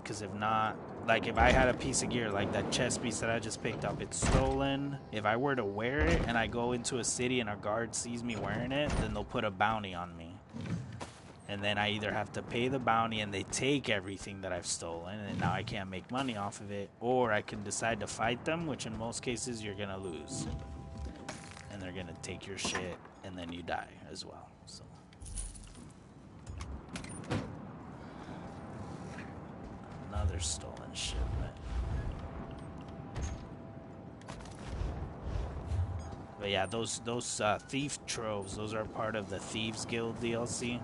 Because if not, like if I had a piece of gear like that chest piece that I just picked up, it's stolen. If I were to wear it and I go into a city and a guard sees me wearing it, then they'll put a bounty on me. And then I either have to pay the bounty and they take everything that I've stolen, and now I can't make money off of it, or I can decide to fight them, which in most cases you're gonna lose. And they're gonna take your shit, and then you die as well. So another stolen shipment. But yeah, those thief troves, those are part of the Thieves Guild DLC,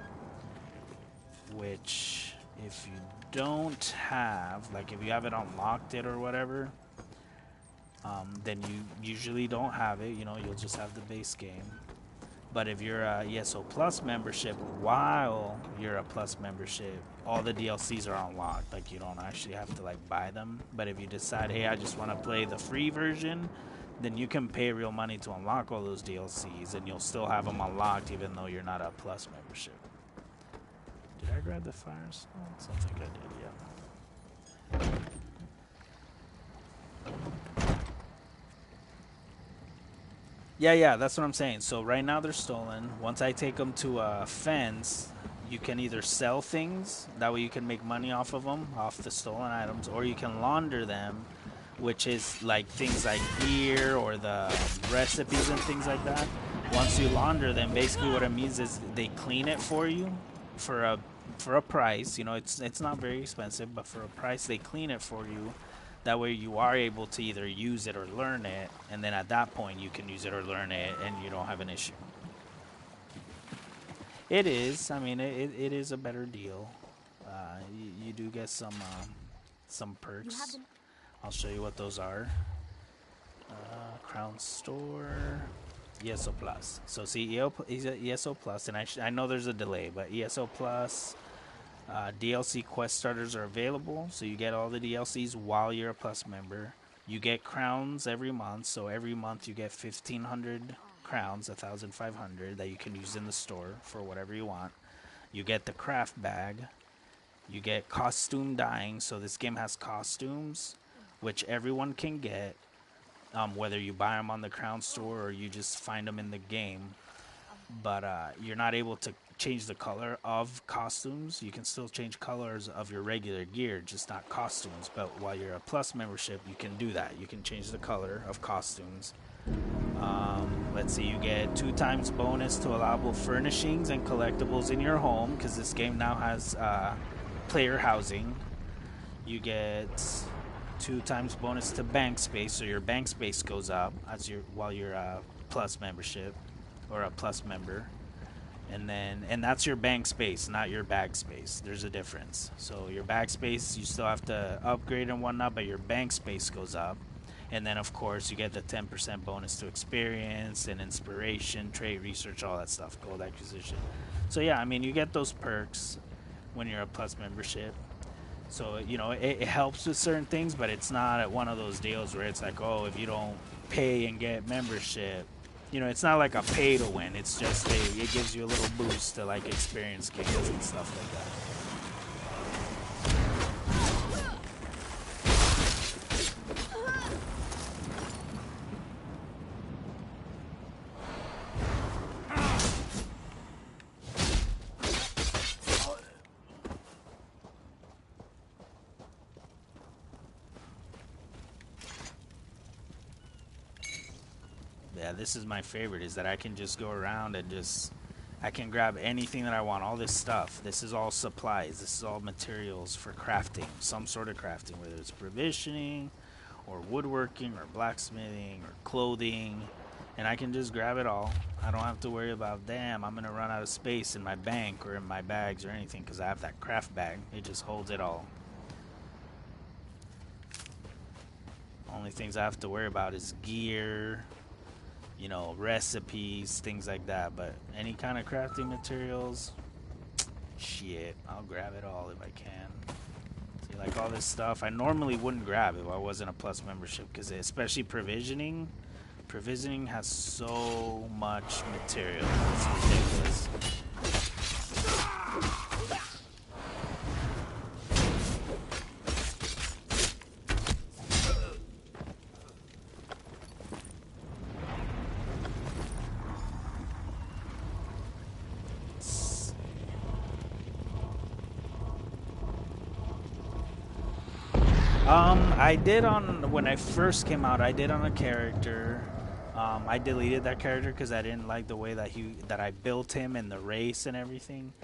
which if you don't have, like if you haven't unlocked it or whatever, then you usually don't have it, you know, you'll just have the base game. But if you're a ESO Plus membership, while you're a Plus membership, all the DLCs are unlocked. Like, you don't actually have to, like, buy them. But if you decide, hey, I just want to play the free version, then you can pay real money to unlock all those DLCs, and you'll still have them unlocked even though you're not a Plus membership. Did I grab the fire stone? I think I did, yeah. Yeah, that's what I'm saying. So right now they're stolen. Once I take them to a fence, you can either sell things, that way you can make money off of them, off the stolen items, or you can launder them, which is like things like gear or the recipes and things like that. Once you launder them, basically what it means is they clean it for you for a price. You know, it's not very expensive, but for a price they clean it for you. That way you are able to either use it or learn it, and then at that point you can use it or learn it, and you don't have an issue. It is. I mean, it is a better deal. You do get some perks. I'll show you what those are. Crown Store, ESO Plus. So see, ESO Plus, and I know there's a delay, but ESO Plus. DLC quest starters are available, so you get all the DLCs while you're a Plus member. You get crowns every month, so every month you get 1,500 crowns, 1,500 that you can use in the store for whatever you want. You get the craft bag. You get costume dyeing, so this game has costumes, which everyone can get, whether you buy them on the Crown Store or you just find them in the game. But you're not able to change the color of costumes. You can still change colors of your regular gear, just not costumes. But while you're a Plus membership, you can do that. You can change the color of costumes. Let's see, you get 2 times bonus to allowable furnishings and collectibles in your home, because this game now has player housing. You get 2 times bonus to bank space, so your bank space goes up while you're a Plus membership or a Plus member. And that's your bank space, not your bag space. There's a difference. So your bag space, you still have to upgrade and whatnot, but your bank space goes up. And then, of course, you get the 10% bonus to experience and inspiration, trait research, all that stuff, gold acquisition. So, yeah, I mean, you get those perks when you're a Plus membership. So, you know, it helps with certain things, but it's not one of those deals where it's like, oh, if you don't pay and get membership, you know, it's not like a pay to win. It's just it gives you a little boost to, like, experience games and stuff like that. Yeah, this is my favorite, is that I can just go around and I can grab anything that I want, all this stuff. This is all supplies, this is all materials for crafting, some sort of crafting, whether it's provisioning, or woodworking, or blacksmithing, or clothing, and I can just grab it all. I don't have to worry about, damn, I'm gonna run out of space in my bank or in my bags or anything, because I have that craft bag. It just holds it all. Only things I have to worry about is gear, you know, recipes, things like that. But any kind of crafting materials, shit, I'll grab it all if I can. See, like all this stuff, I normally wouldn't grab if I wasn't a Plus membership, because especially provisioning has so much material. It's ridiculous. I did when I first came out, I did on a character. I deleted that character because I didn't like the way that I built him and the race and everything.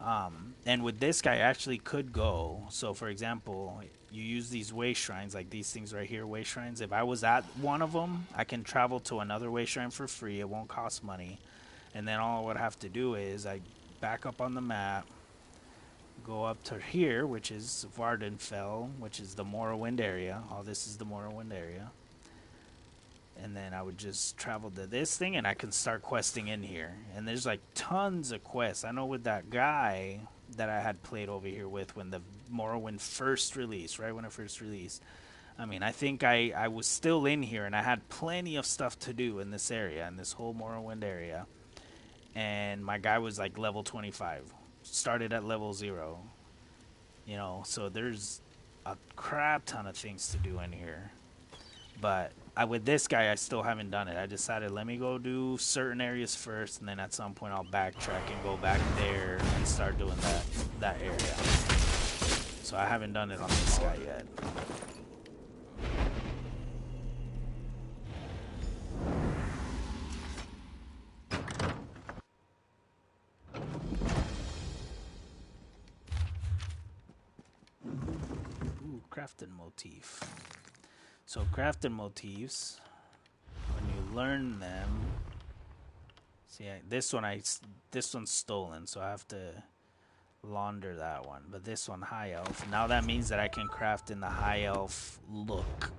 And with this guy, I actually could go. So, for example, you use these way shrines, like these things right here, way shrines. If I was at one of them, I can travel to another way shrine for free. It won't cost money. And then all I would have to do is I back up on the map, go up to here, which is Vardenfell, which is the Morrowind area. All this is the Morrowind area. And then I would just travel to this thing, and I can start questing in here. And there's like tons of quests. I know with that guy that I had played over here with when the Morrowind first released, right when it first released. I mean, I think I was still in here, and I had plenty of stuff to do in this area, in this whole Morrowind area. And my guy was like level 25. Started at level 0. You know, so there's a crap ton of things to do in here. But with this guy, I still haven't done it. I decided, let me go do certain areas first, and then at some point I'll backtrack and go back there and start doing that area. So I haven't done it on this guy yet. Ooh, crafting motif. So crafting motifs, when you learn them, see this one's stolen, so I have to launder that one. But this one, high elf. Now that means that I can craft in the high elf look.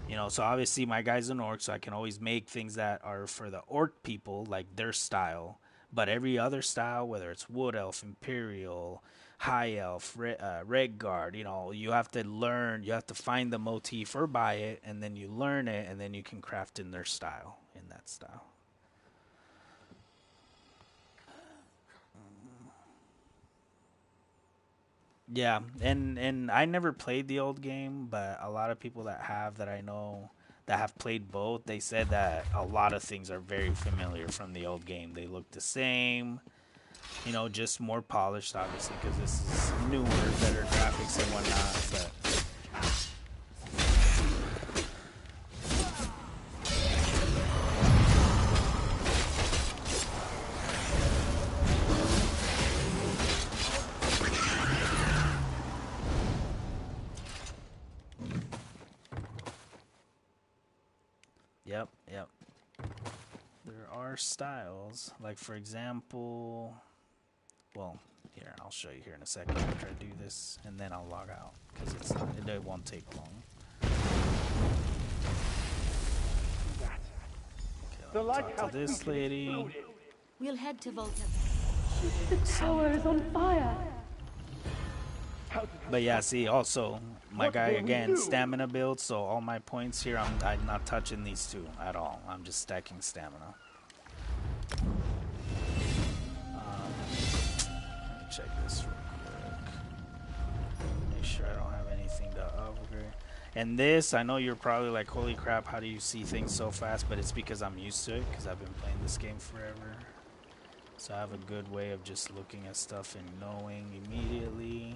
You know, so obviously my guy's an orc, so I can always make things that are for the orc people, like their style. But every other style, whether it's wood elf, imperial, high elf, red guard, you know, you have to learn, you have to find the motif or buy it, and then you learn it, and then you can craft in their style, in that style. Yeah, and I never played the old game, but a lot of people that I know that have played both, they said that a lot of things are very familiar from the old game. They look the same, you know, just more polished, obviously, because this is newer, better graphics and whatnot, but... Yep. There are styles, like for example, well, here, I'll show you here in a second after I do this, and then I'll log out, because it won't take long. Okay, I'll talk to this lady. We'll head to Volta. The tower is on fire. But yeah, see, also, my guy, again, stamina build, so all my points here, I'm not touching these two at all. I'm just stacking stamina. Let me check this real quick. Make sure I don't have anything to upgrade. And this, I know you're probably like, holy crap, how do you see things so fast? But it's because I'm used to it, because I've been playing this game forever. So I have a good way of just looking at stuff and knowing immediately.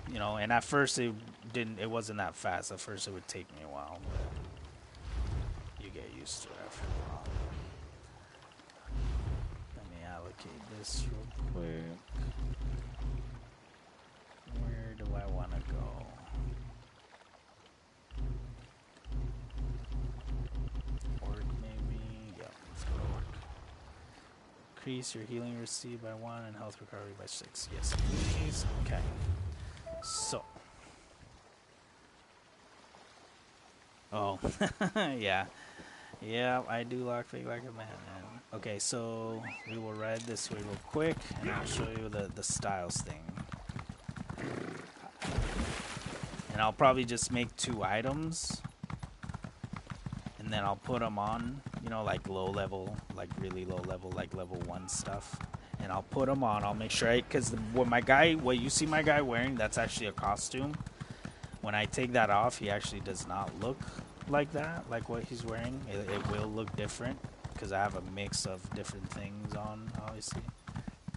You know, and at first it wasn't that fast. At first it would take me a while, but you get used to it after a while. Let me allocate this real quick. Where do I want to go? Orc maybe? Yeah, let's go orc. Increase your healing received by 1 and health recovery by 6. Yes, please. Okay. So, oh, yeah, I do lockpick like a man. Okay, so we will ride this way real quick, and I'll show you the styles thing. And I'll probably just make 2 items, and then I'll put them on, you know, like low level, like really low level, like level 1 stuff. And I'll put them on. I'll make sure because what you see my guy wearing, that's actually a costume. When I take that off, he actually does not look like that, like what he's wearing. It will look different because I have a mix of different things on, obviously.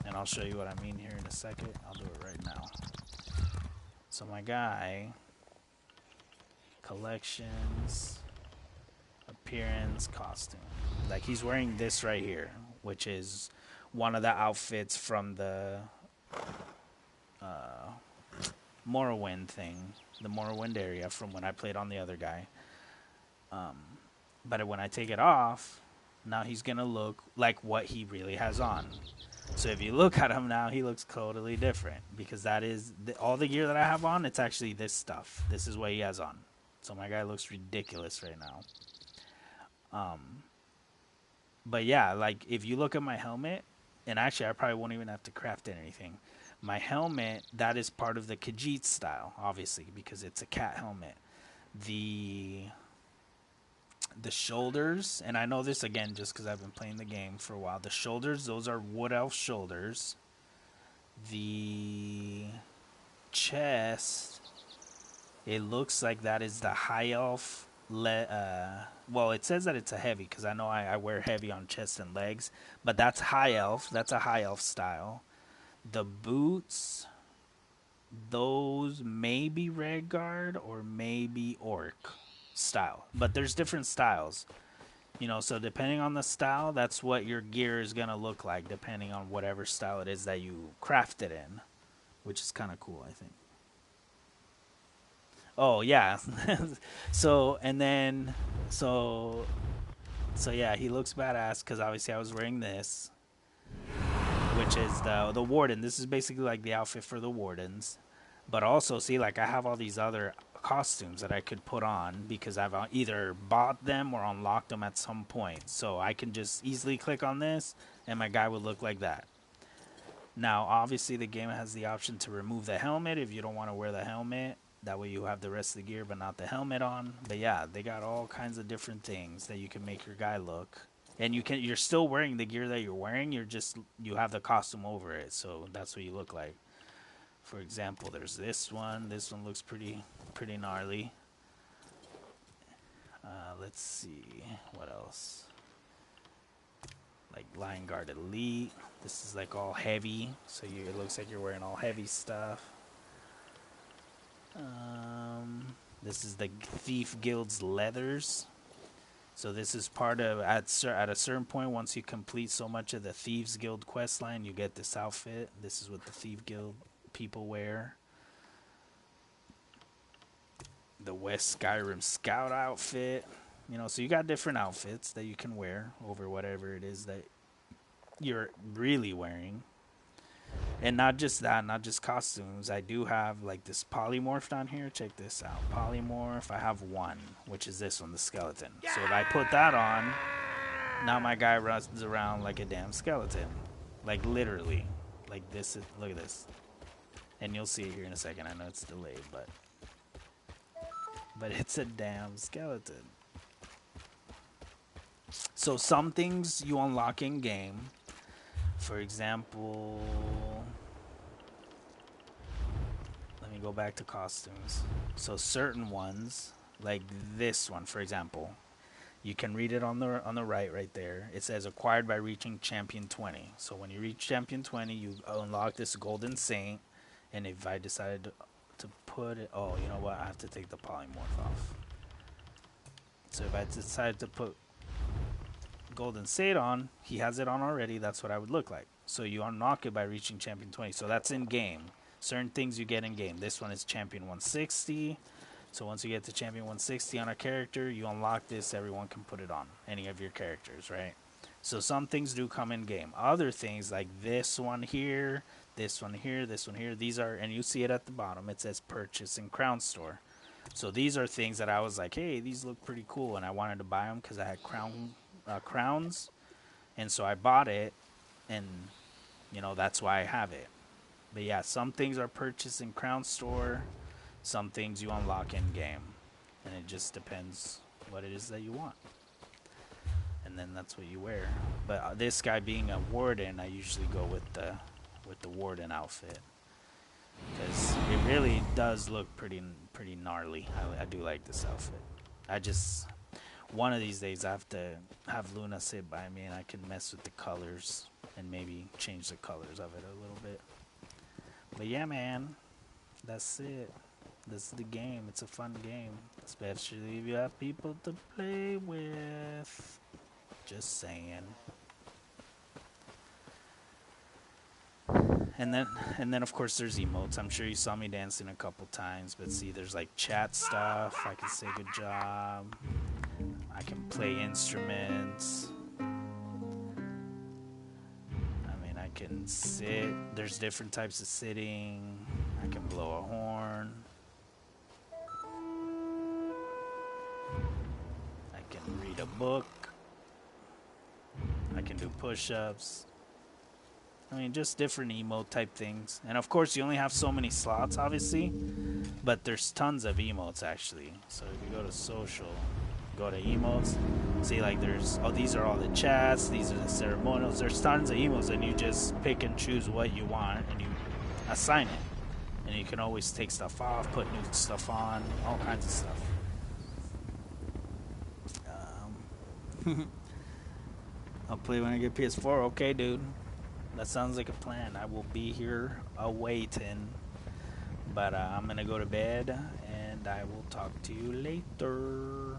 And I'll show you what I mean here in a second. I'll do it right now. So my guy, collections, appearance, costume. Like he's wearing this right here, which is one of the outfits from the Morrowind thing, the Morrowind area from when I played on the other guy. But when I take it off, now he's gonna look like what he really has on. So if you look at him now, he looks totally different because that is all the gear that I have on. It's actually this stuff. This is what he has on. So my guy looks ridiculous right now. But yeah, like if you look at my helmet, and actually I probably won't even have to craft anything. My helmet, that is part of the Khajiit style, obviously, because it's a cat helmet. The shoulders, and I know this again just because I've been playing the game for a while. The shoulders, those are wood elf shoulders. The chest, it looks like that is the high elf. Well, it says that it's a heavy because I know I wear heavy on chest and legs, but that's high elf. That's a high elf style. The boots, those may be red guard or maybe orc style, but there's different styles, you know, so depending on the style, that's what your gear is gonna look like depending on whatever style it is that you craft it in, which is kind of cool, I think. Oh yeah. So yeah, he looks badass because obviously I was wearing this, which is the warden. This is basically like the outfit for the wardens. But also, see, like I have all these other costumes that I could put on because I've either bought them or unlocked them at some point. So I can just easily click on this and my guy would look like that. Now, obviously, the game has the option to remove the helmet if you don't want to wear the helmet. That way you have the rest of the gear but not the helmet on. But yeah, they got all kinds of different things that you can make your guy look. And you're still wearing the gear that you're wearing. You have the costume over it. So that's what you look like. For example, there's this one. This one looks pretty gnarly. Let's see. What else? Like Lion Guard Elite. This is like all heavy. So it looks like you're wearing all heavy stuff. This is the Thief Guild's leathers. So this is part of, at a certain point, once you complete so much of the Thieves Guild quest line, you get this outfit. This is what the Thief Guild people wear. The West Skyrim Scout outfit. You know, so you got different outfits that you can wear over whatever it is that you're really wearing. And not just that, not just costumes. I do have like this polymorph down here. Check this out. Polymorph. I have one, which is this one, the skeleton. So if I put that on, now my guy runs around like a damn skeleton. Like literally. Like this is, look at this. And you'll see it here in a second. I know it's delayed, but it's a damn skeleton. So some things you unlock in game. For example, let me go back to costumes. So certain ones, like this one, for example, you can read it on the right there. It says acquired by reaching champion 20. So when you reach champion 20, you unlock this golden saint. And if I decided to put it, oh, you know what? I have to take the polymorph off. So if I decide to put Golden Saint on, he has it on already. That's what I would look like. So you unlock it by reaching champion 20. So that's in game. Certain things you get in game. This one is champion 160. So once you get to champion 160 on a character, you unlock this. Everyone can put it on. Any of your characters, right? So some things do come in game. Other things like this one here, this one here, this one here. These are, and you see it at the bottom. It says purchase in Crown Store. So these are things that I was like, hey, these look pretty cool. And I wanted to buy them because I had crowns. And so I bought it. And, you know, that's why I have it. But yeah, some things are purchased in Crown Store. Some things you unlock in game. And it just depends what it is that you want. And then that's what you wear. But this guy being a warden, I usually go with the warden outfit because it really does look pretty gnarly. I do like this outfit. One of these days I have to have Luna sit by me and I can mess with the colors and maybe change the colors of it a little bit. But yeah, man, that's it. This is the game. It's a fun game, especially if you have people to play with. Just saying. And then of course there's emotes. I'm sure you saw me dancing a couple times, but see, there's like chat stuff. I can say good job. I can play instruments. can sit. There's different types of sitting. I can blow a horn. I can read a book. I can do push-ups. I mean, just different emote type things. And of course, you only have so many slots, obviously. But there's tons of emotes, actually. So if you go to social, go to emotes, see, like, there's, oh, these are all the chats, these are the ceremonials. There's tons of emotes, and you just pick and choose what you want, and you assign it. And you can always take stuff off, put new stuff on, all kinds of stuff. I'll play when I get PS4. Okay, dude. That sounds like a plan. I will be here awaiting. But I'm going to go to bed, and I will talk to you later.